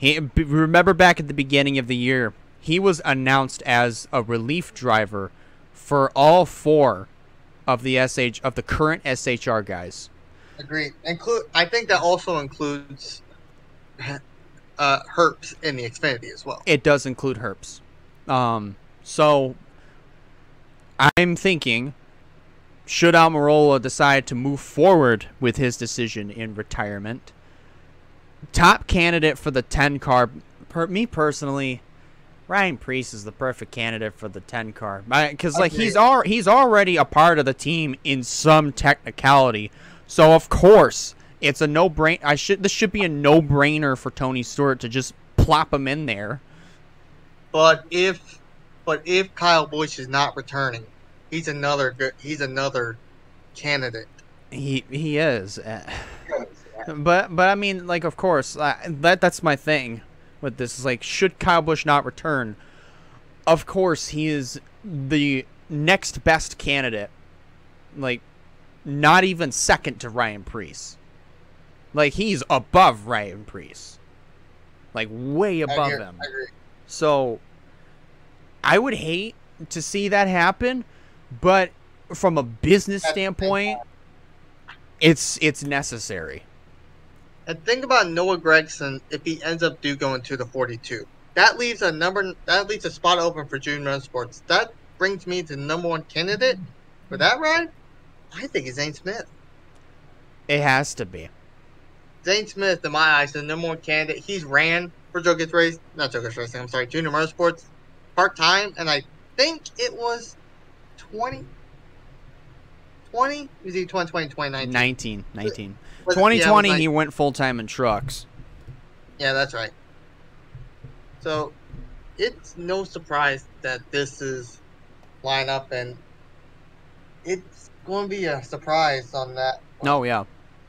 Remember back at the beginning of the year, he was announced as a relief driver for all 4 of the current SHR guys. Agreed. I think that also includes Herps in the Xfinity as well. It does include Herps. So I'm thinking, should Almirola decide to move forward with his decision in retirement, top candidate for the 10 car, me personally, Ryan Preece is the perfect candidate for the 10 car, because he's already a part of the team in some technicality. So of course it's a no-brainer. This should be a no-brainer for Tony Stewart to just plop him in there. But if Kyle Busch is not returning, he's another candidate. He is. But I mean, like, of course, that's my thing with this. Is like, should Kyle Busch not return? Of course, he is the next best candidate. Like, not even second to Ryan Preece. Like, he's above Ryan Preece. Like, way above him. I agree. So, I would hate to see that happen, but from a business standpoint, it's necessary. And think about Noah Gragson if he ends up going to the 42. That leaves a spot open for Junior Motorsports. That brings me to the number 1 candidate for that ride. I think it's Zane Smith. It has to be. Zane Smith, in my eyes, is the number 1 candidate. He's ran for Junior Motorsports part-time, and I think it was 2020? Was he 2020, 2019? 19. 2020, he went full-time in trucks. Yeah, that's right. So, it's no surprise that this is lineup, and it's going to be a surprise on that. Oh, yeah.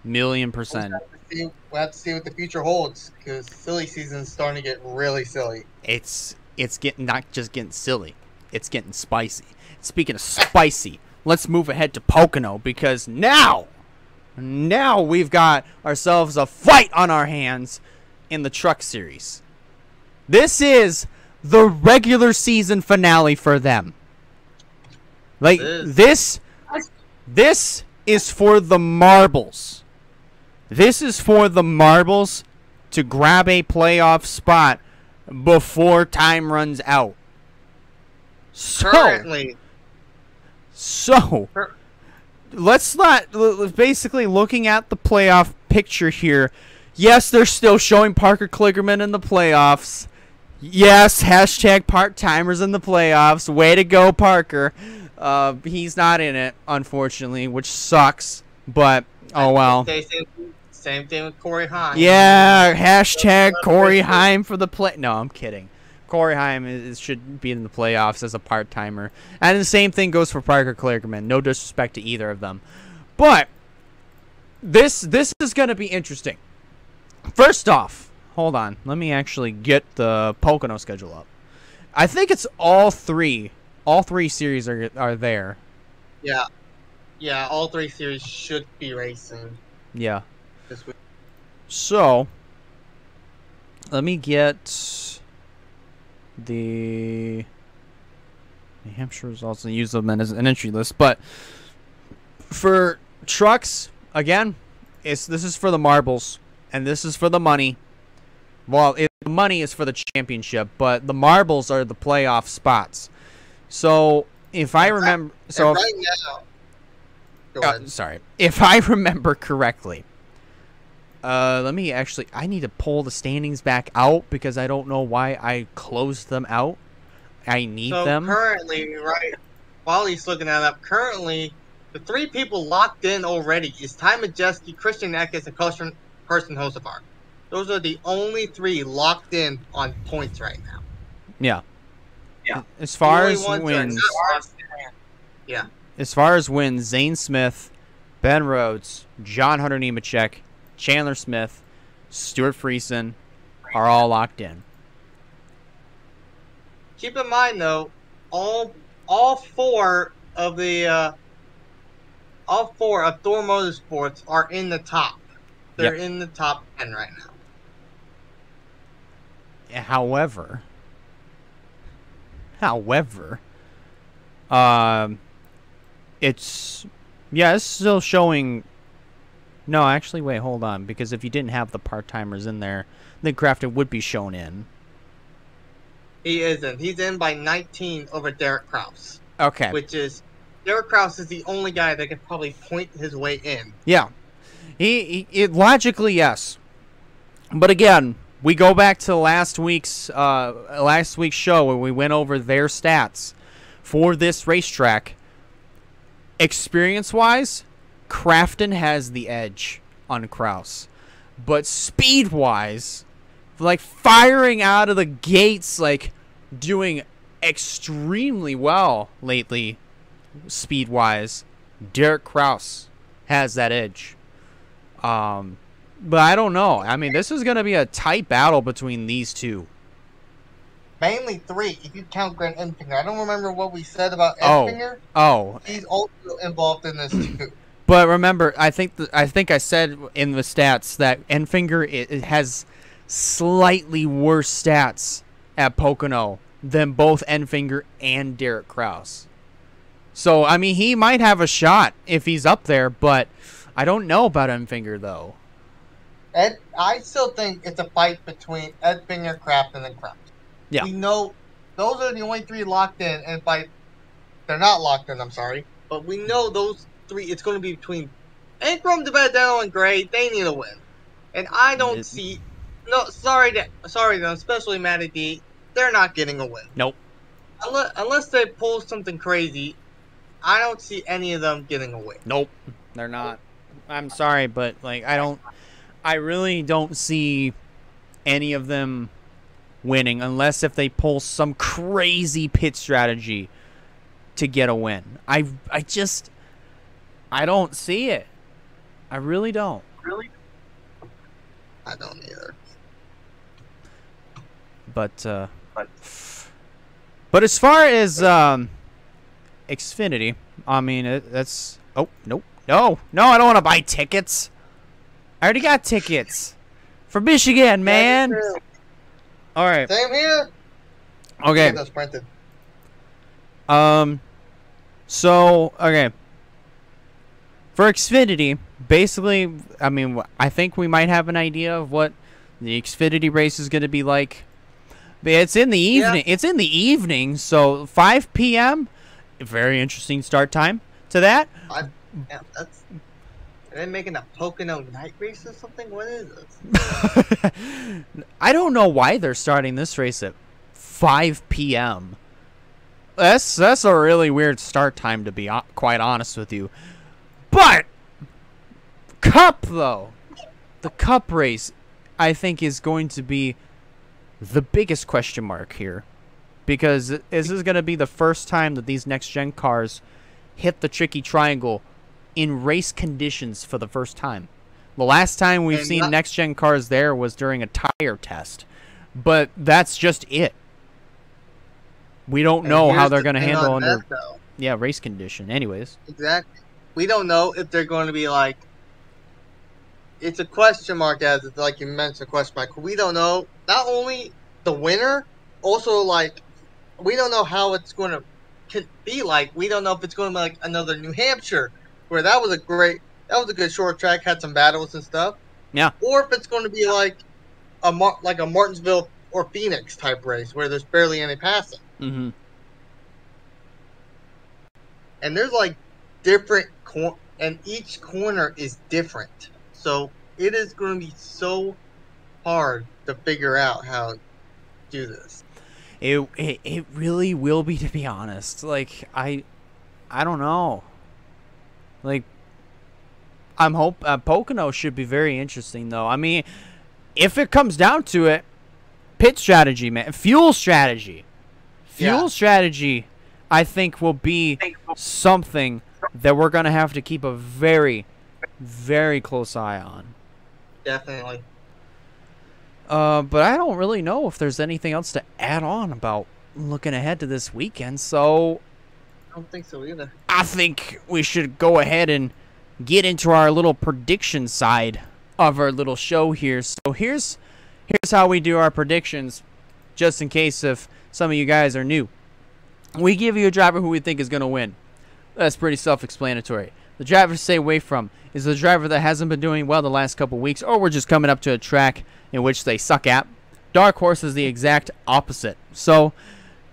1,000,000%. We'll have to see what the future holds, because silly season is starting to get really silly. It's getting not just getting silly. It's getting spicy. Speaking of spicy, let's move ahead to Pocono, because now we've got ourselves a fight on our hands in the Truck Series. This is the regular season finale for them. Like, this is for the marbles. This is for the marbles to grab a playoff spot before time runs out. Basically looking at the playoff picture here. Yes, they're still showing Parker Kligerman in the playoffs. Yes, hashtag part-timers in the playoffs. Way to go, Parker. He's not in it, unfortunately, which sucks. But, oh well. Same thing with Corey Heim. Yeah, hashtag Corey Heim for the play. No, I'm kidding. Corey Heim should be in the playoffs as a part-timer. And the same thing goes for Parker Kligerman. No disrespect to either of them. But this is going to be interesting. First off, hold on. Let me actually get the Pocono schedule up. I think it's all three. All 3 series are there. Yeah. Yeah, all 3 series should be racing. Yeah. This week. So, let me get the New Hampshire results and use them as an entry list. But for trucks, again, this is for the marbles, and this is for the money. Well, the money is for the championship, but the marbles are the playoff spots. So if I remember, Go ahead. Sorry. If I remember correctly, let me actually. I need to pull the standings back out because I don't know why I closed them out. I need them. So currently, right, while he's looking that up, currently the 3 people locked in already is Ty Majeski, Christian Eckes, and Carson Hocevar. Those are the only 3 locked in on points right now. Yeah. Yeah. As far as wins, yeah. As far as wins, Zane Smith, Ben Rhodes, John Hunter Nemechek, Chandler Smith, Stuart Friesen are all locked in. Keep in mind though, all 4 of the all 4 of Thor Motorsports are in the top. They're in the top 10 right now. However, it's still showing. No, actually, wait, hold on, because if you didn't have the part-timers in there, then Crafton would be shown in. He isn't. He's in by 19 over Derek Kraus. Okay. Which is, Derek Kraus is the only guy that could probably point his way in. Yeah. He logically, yes. But again, we go back to last week's show where we went over their stats for this racetrack. Experience-wise, Crafton has the edge on Kraus. But speed-wise, like firing out of the gates, like doing extremely well lately, speed-wise, Derek Kraus has that edge. But I don't know. I mean, this is going to be a tight battle between these 2. Mainly 3, if you count Grant Enfinger. I don't remember what we said about Enfinger. Oh. He's also involved in this too. But remember, I think I said in the stats that Enfinger it has slightly worse stats at Pocono than both Enfinger and Derek Kraus. So, I mean, he might have a shot if he's up there, but I don't know about Enfinger, though. I still think it's a fight between Enfinger, Crafton, and Kraus. Yeah. We know those are the only 3 locked in, and they're not locked in, I'm sorry. But we know those 3, it's going to be between Ankrum, DeBadeno, and Gray. They need a win. And I don't see... No, sorry, especially Matty D. They're not getting a win. Nope. Unless they pull something crazy, I don't see any of them getting a win. Nope. They're not. I'm sorry, but, like, I really don't see any of them winning unless if they pull some crazy pit strategy to get a win. I don't see it. I really don't. Really? I don't either. But as far as Xfinity, I mean that's no, I don't want to buy tickets. I already got tickets for Michigan, man. Yeah, all right. Same here. Okay. That's printed. So okay. For Xfinity, basically, I mean, I think we might have an idea of what the Xfinity race is going to be like. But it's in the evening. Yeah. It's in the evening, so 5 p.m. Very interesting start time to that. Are they making a Pocono night race or something? What is this? I don't know why they're starting this race at 5 p.m. That's a really weird start time, to be quite honest with you. But Cup, though, the Cup race, I think is going to be the biggest question mark here, because this is going to be the first time that these next-gen cars hit the tricky triangle in race conditions for the first time. The last time we've seen next-gen cars there was during a tire test, but that's just it. We don't know how they're going to handle under race condition. Anyways, exactly. We don't know if they're going to be like. It's a question mark, as it's like you mentioned, a question mark. We don't know. Not only the winner, also like we don't know how it's going to be like. We don't know if it's going to be like another New Hampshire, where that was a good short track, had some battles and stuff. Yeah. Or if it's going to be like a Martinsville or Phoenix type race where there's barely any passing. Mm-hmm. And there's like different and each corner is different. So it is going to be so hard to figure out how to do this. It really will be, to be honest. Like I don't know. Like Pocono should be very interesting though. I mean, if it comes down to it, pit strategy, man, fuel strategy, strategy, I think will be something that we're gonna have to keep a very, very close eye on. Definitely. But I don't really know if there's anything else to add on about looking ahead to this weekend. So I don't think so either. I think we should go ahead and get into our little prediction side of our little show here. So here's how we do our predictions, just in case if some of you guys are new. We give you a driver who we think is going to win. That's pretty self-explanatory. The driver to stay away from is the driver that hasn't been doing well the last couple weeks, or we're just coming up to a track in which they suck at. Dark Horse is the exact opposite. So,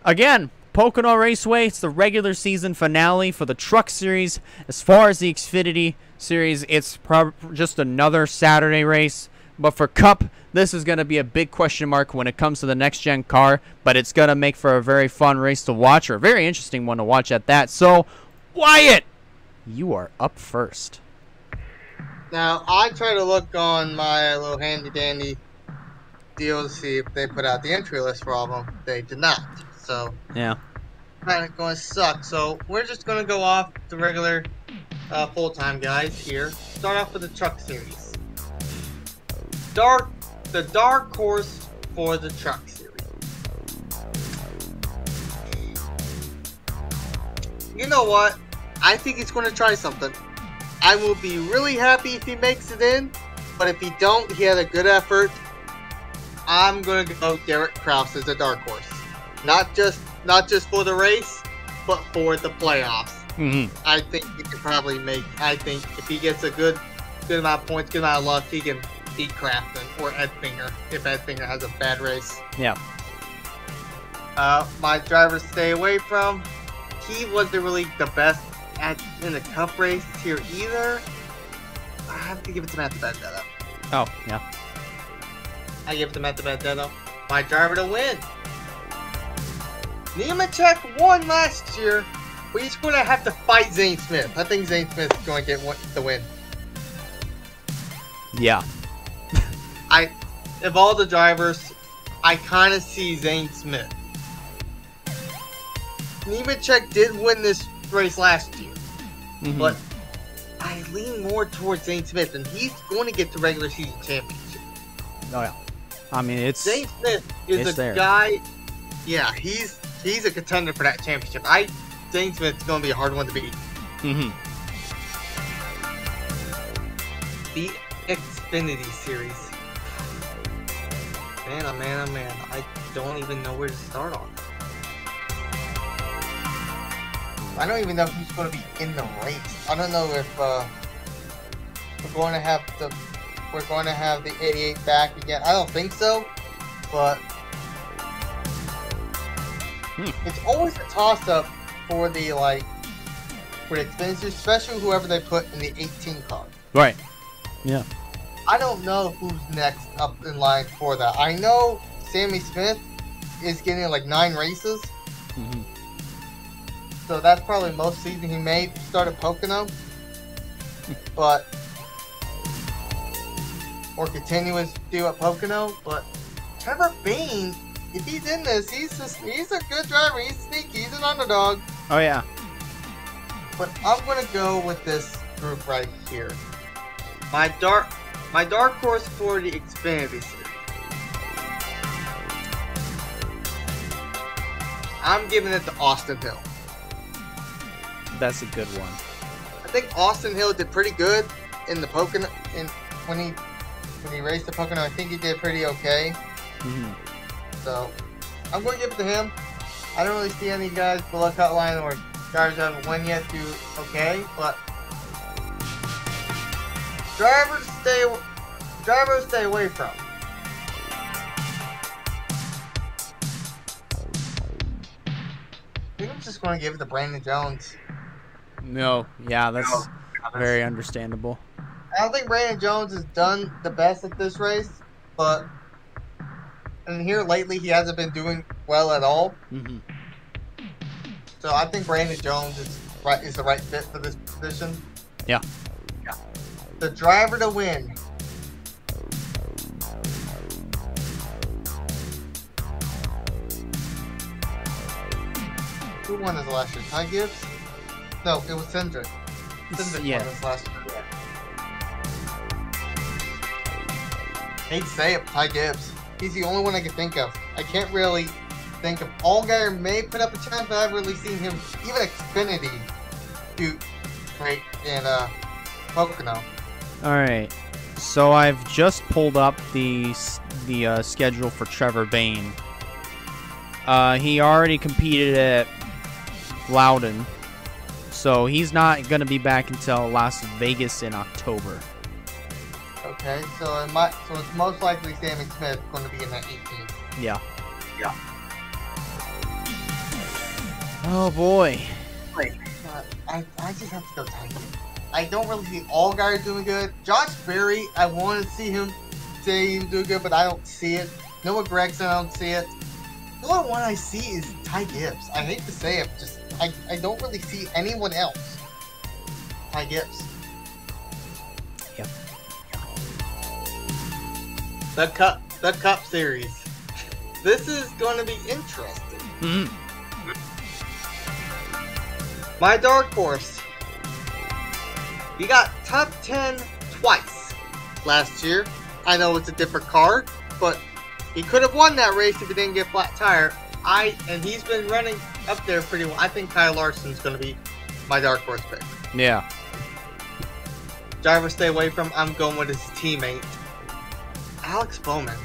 again, Pocono Raceway, it's the regular season finale for the Truck Series. As far as the Xfinity Series, it's just another Saturday race. But for Cup, this is going to be a big question mark when it comes to the next-gen car. But it's going to make for a very fun race to watch, or a very interesting one to watch at that. So, Wyatt, you are up first. Now, I try to look on my little handy-dandy deal to see if they put out the entry list for all of them. They did not. So, yeah, kind of going to suck. So, we're just going to go off the regular full-time guys here. Start off with the Truck Series. The dark horse for the Truck Series. You know what? I think he's going to try something. I will be really happy if he makes it in, but if he don't, he had a good effort. I'm going to go Derek Kraus as a dark horse. Not just for the race, but for the playoffs. Mm-hmm. I think he can probably make. I think if he gets a good amount of points, good amount of luck, he can beat Crafton or Edfinger if Edfinger has a bad race. Yeah. My driver to stay away from. He wasn't really the best in the Cup race here either. I have to give it to Matt Benedetto. Oh, yeah. I give it to Matt Benedetto. My driver to win. Nemechek won last year, but he's going to have to fight Zane Smith. I think Zane Smith is going to get the win. Yeah. Of all the drivers, I kind of see Zane Smith. Nemechek did win this race last year, but I lean more towards Zane Smith, and he's going to get the regular season championship. Oh yeah, I mean it's Zane Smith is a guy. Yeah, he's a contender for that championship. Zane Smith's going to be a hard one to beat. The Xfinity Series. Man, oh man, oh man. I don't even know where to start on. I don't even know who's going to be in the race. I don't know if we're going to have the 88 back again. I don't think so, but it's always a toss-up for the Xfinity, especially whoever they put in the 18 car. Right. Yeah. I don't know who's next up in line for that. I know Sammy Smith is getting 9 races. So that's probably most season he made. Started Pocono. Or continuous do at Pocono. But Trevor Bayne, if he's in this, he's a good driver. He's sneaky. He's an underdog. Oh, yeah. But I'm going to go with this group right here. My dark horse for the Xfinity Series. I'm giving it to Austin Hill. That's a good one. I think Austin Hill did pretty good in the Pocono. When he raced the Pocono, I think he did pretty okay. So I'm going to give it to him. I don't really see any guys below cut line or drivers that haven't won yet do okay, but drivers stay away from. I think I'm just going to give it to Brandon Jones. No, yeah, Very understandable. I don't think Brandon Jones has done the best at this race, but and here lately he hasn't been doing well at all. Mm-hmm. So I think Brandon Jones is the right fit for this position. Yeah. The driver to win. Who won this last year? Ty Gibbs? No, it was Cindric. Cindric won this last year. Hate to say it, Ty Gibbs. He's the only one I can think of. I can't really think of. Allgaier may put up a chance, but I haven't really seen him, even Xfinity, do great in Pocono. Alright. So I've just pulled up the schedule for Trevor Bayne. He already competed at Loudon, so he's not going to be back until Las Vegas in October. Okay, so it's most likely Sammy Smith going to be in that 18th. Yeah. Yeah. Oh boy. I just have to go Tiger. I don't really see Allgaier doing good. Josh Berry, I want to see him do good, but I don't see it. Noah Gragson, I don't see it. The only one I see is Ty Gibbs. I hate to say it, just I don't really see anyone else. Ty Gibbs. Yep. The Cup Series. This is going to be interesting. Mm-hmm. My dark horse. He got top 10 twice last year. I know it's a different car, but he could have won that race if he didn't get flat tire. And he's been running up there pretty well. I think Kyle Larson's going to be my dark horse pick. Yeah. Driver stay away from. I'm going with his teammate, Alex Bowman.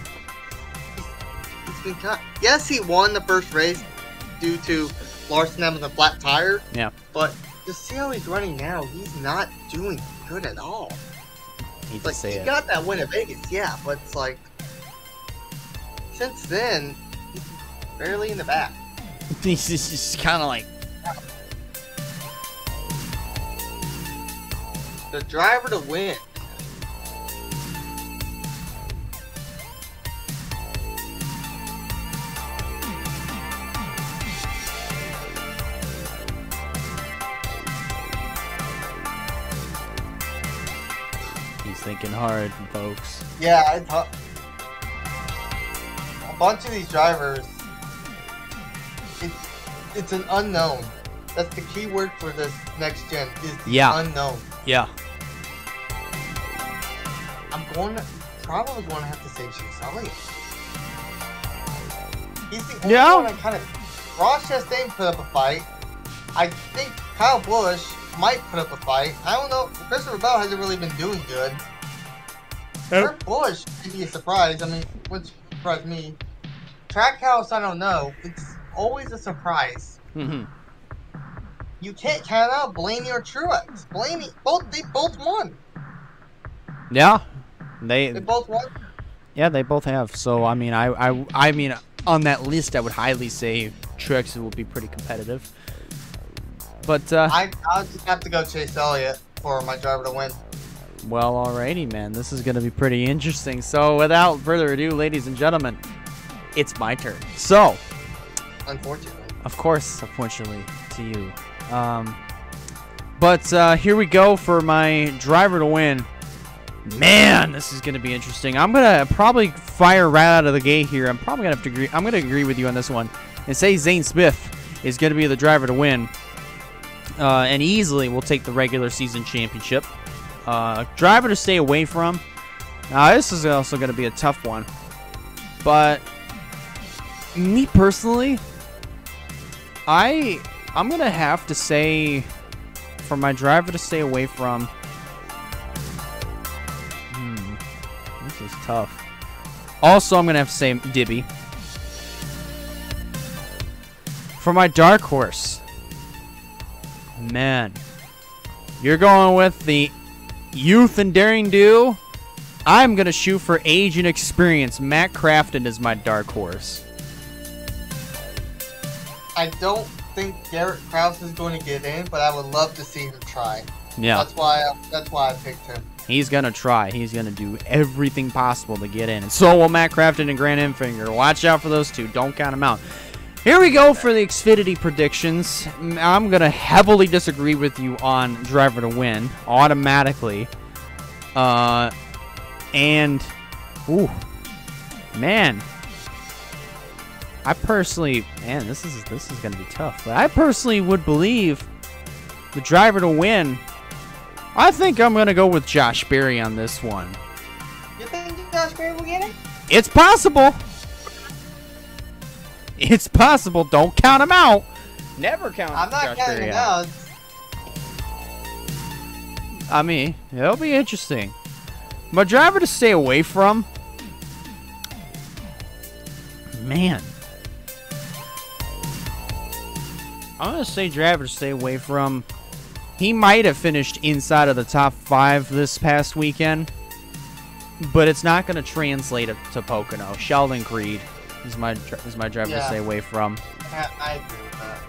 He's been cut. Yes, he won the first race due to Larson having a flat tire. Yeah. But just see how he's running now. He's not doing good at all. Hate like, to say he it. got that win at Vegas, yeah, but it's like since then he's barely in the back. He's just kind of like the driver to win. he's thinking hard, folks. Yeah, a bunch of these drivers, it's an unknown. That's the key word for this next gen is the unknown. Yeah. I'm probably going to have to say Chase Elliott. He's the only one I kind of. Ross Chastain put up a fight. I think Kyle Busch might put up a fight. I don't know. Christopher Bell hasn't really been doing good. Kurt Busch could be a surprise. I mean, which surprised me. Trackhouse, I don't know. It's always a surprise. Mm-hmm. You can't count out Blaney or Truex. Blaney, they both won. Yeah, they both won. Yeah, they both have. So I mean, I mean, on that list, I would highly say Truex will be pretty competitive. But I'll just have to go Chase Elliott for my driver to win. Well, alrighty, man. This is going to be pretty interesting. So without further ado, ladies and gentlemen, it's my turn. So, unfortunately, of course, unfortunately to you. But here we go for my driver to win. Man, this is going to be interesting. I'm going to probably fire right out of the gate here. I'm probably going to have to agree. I'm going to agree with you on this one and say Zane Smith is going to be the driver to win. And easily will take the regular season championship. Driver to stay away from. Now, this is also going to be a tough one. But me personally, I'm going to have to say for my driver to stay away from. This is tough. Also, I'm going to have to say Dibby. For my dark horse. Man. You're going with the youth and daring do. I'm going to shoot for age and experience. Matt Crafton is my dark horse. I don't think Garrett Krause is going to get in, but I would love to see him try. Yeah. That's why I picked him. He's going to try. He's going to do everything possible to get in. And so will Matt Crafton and Grant Enfinger. Watch out for those two. Don't count them out. Here we go for the Xfinity predictions. I'm going to heavily disagree with you on driver to win automatically. And, ooh, man. I personally, man, this is going to be tough. But I personally would believe the driver to win. I think I'm going to go with Josh Berry on this one. You think Josh Berry will get it? It's possible. It's possible. Don't count him out. Never count I'm not Josh counting Berry him out. out. I mean, it'll be interesting. My driver to stay away from. Man. I'm going to say driver to stay away from. He might have finished inside of the top 5 this past weekend, but it's not going to translate to Pocono. Sheldon Creed is my driver to stay away from. I agree with that.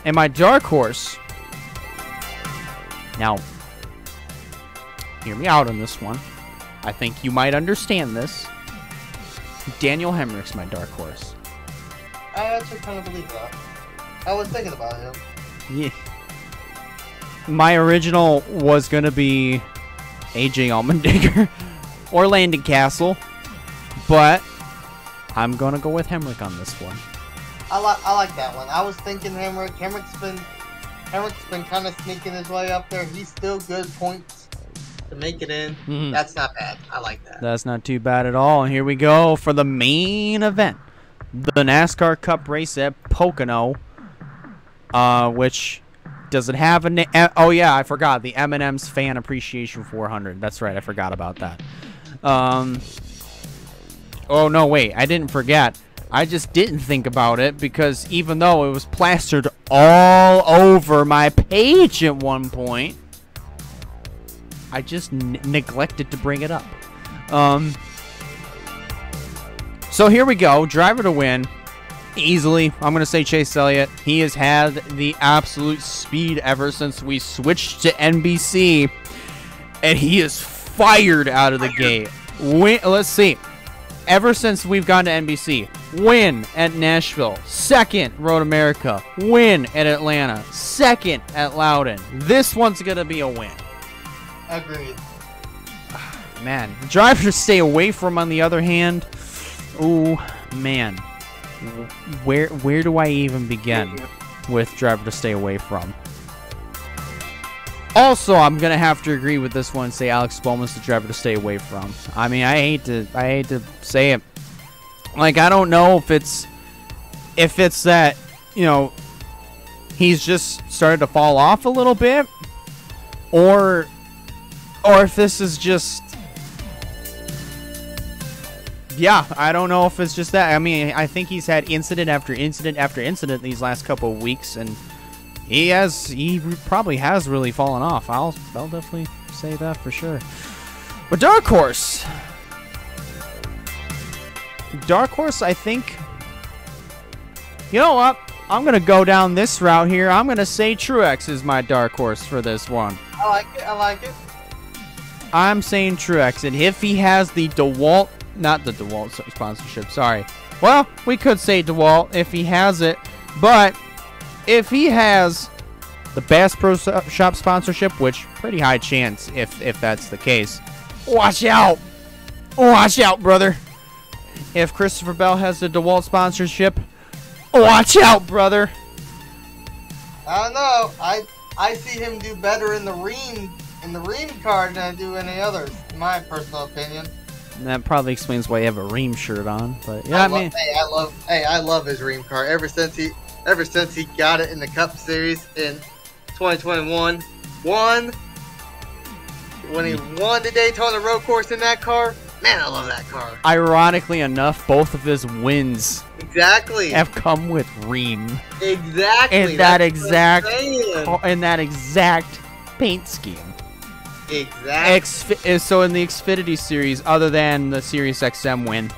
And my dark horse. Now, hear me out on this one. I think you might understand this. Daniel Hemrick's my dark horse. I actually kind of believe that. I was thinking about him. Yeah. My original was going to be AJ Allmendinger or Landon Castle, but I'm going to go with Hemrick on this one. I like that one. I was thinking Hemrick. Hemrick's been kind of sneaking his way up there. He's still good points to make it in. Mm-hmm. That's not bad. I like that. That's not too bad at all. And here we go for the main event. The NASCAR Cup race at Pocono, which... Does it have a name? Oh, yeah, I forgot. The M&M's Fan Appreciation 400. That's right. I forgot about that. Oh, no, wait. I didn't forget. I just didn't think about it because even though it was plastered all over my page at one point, I just neglected to bring it up. So here we go. Driver to win. Easily, I'm going to say Chase Elliott. He has had the absolute speed ever since we switched to NBC, and he is fired out of the gate. Let's see. Ever since we've gone to NBC, win at Nashville, second Road America, win at Atlanta, second at Loudon. This one's going to be a win. Agreed. Man, driver to stay away from, on the other hand, ooh, man. Where do I even begin with driver to stay away from? Also, I'm gonna have to agree with this one and say Alex Bowman's the driver to stay away from. I mean, I hate to say it. Like, I don't know if it's that, you know, he's just started to fall off a little bit, or if this is just. Yeah, I don't know if it's just that. I mean, I think he's had incident after incident after incident these last couple of weeks, and he probably has really fallen off. I'll definitely say that for sure. But dark horse, I think. You know what? I'm gonna go down this route here. I'm gonna say Truex is my dark horse for this one. I like it. I like it. I'm saying Truex, and if he has the DeWalt. Not the DeWalt sponsorship, sorry. Well, we could say DeWalt if he has it, but if he has the Bass Pro Shop sponsorship, which pretty high chance if that's the case, watch out! Watch out, brother! If Christopher Bell has the DeWalt sponsorship, watch out, brother! I don't know. I see him do better in the Ream card than I do any others, in my personal opinion. And that probably explains why you have a Ream shirt on, but yeah, I love his Ream car. Ever since he got it in the Cup Series in 2021, when he won the Daytona Road Course in that car, man, I love that car. Ironically enough, both of his wins have come with Ream. Exactly. In that exact paint scheme. Exactly. So in the Xfinity series, other than the Sirius XM win,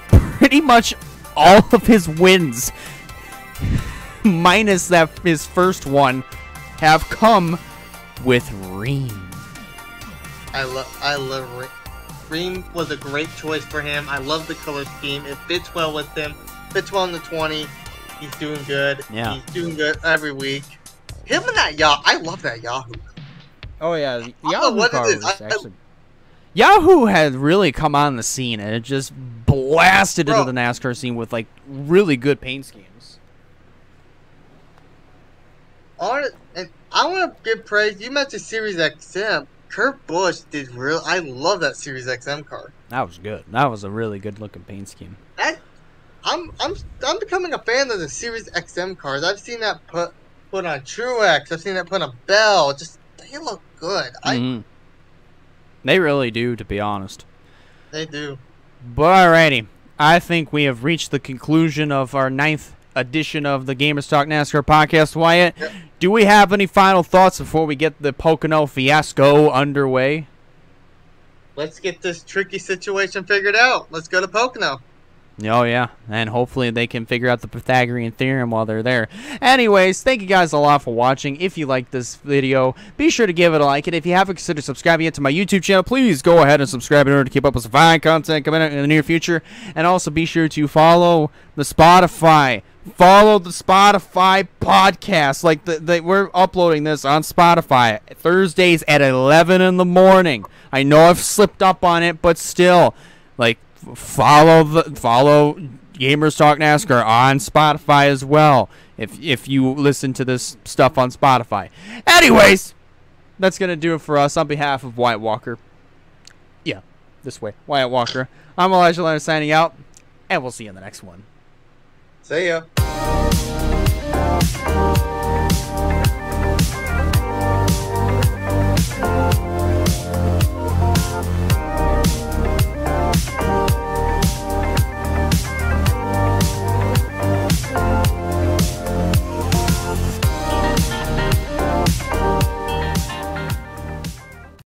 pretty much all of his wins, minus his first one, have come with Ream. I love Ream. Ream was a great choice for him. I love the color scheme. It fits well with him. Fits well in the 20. He's doing good. Yeah. He's doing good every week. Him and that Yahoo. I love that Yahoo. Oh yeah, the Yahoo car was actually. Yahoo had really come on the scene, and it just blasted into the NASCAR scene with like really good paint schemes. And I want to give praise. You mentioned Series XM. Kurt Busch did real. I love that Series XM car. That was good. That was a really good looking paint scheme. I'm becoming a fan of the Series XM cars. I've seen that put on Truex. I've seen that put on Bell. Just they look good. They really do, to be honest. They do. But alrighty, I think we have reached the conclusion of our 9th edition of the Gamers Talk NASCAR podcast. Wyatt, do we have any final thoughts before we get the Pocono fiasco underway? Let's get this tricky situation figured out. Let's go to Pocono. Oh, yeah, and hopefully they can figure out the Pythagorean theorem while they're there. Anyways, thank you guys a lot for watching. If you liked this video, be sure to give it a like. And if you haven't considered subscribing yet to my YouTube channel, please go ahead and subscribe in order to keep up with some fine content coming out in the near future. And also be sure to follow the Spotify. Follow the Spotify podcast. Like, we're uploading this on Spotify Thursdays at 11 in the morning. I know I've slipped up on it, but still, like, follow Gamers Talk NASCAR on Spotify as well if you listen to this stuff on Spotify. Anyways, that's gonna do it for us. On behalf of Wyatt Walker, Wyatt Walker, I'm Elijah Leonard signing out, and we'll see you in the next one. See ya.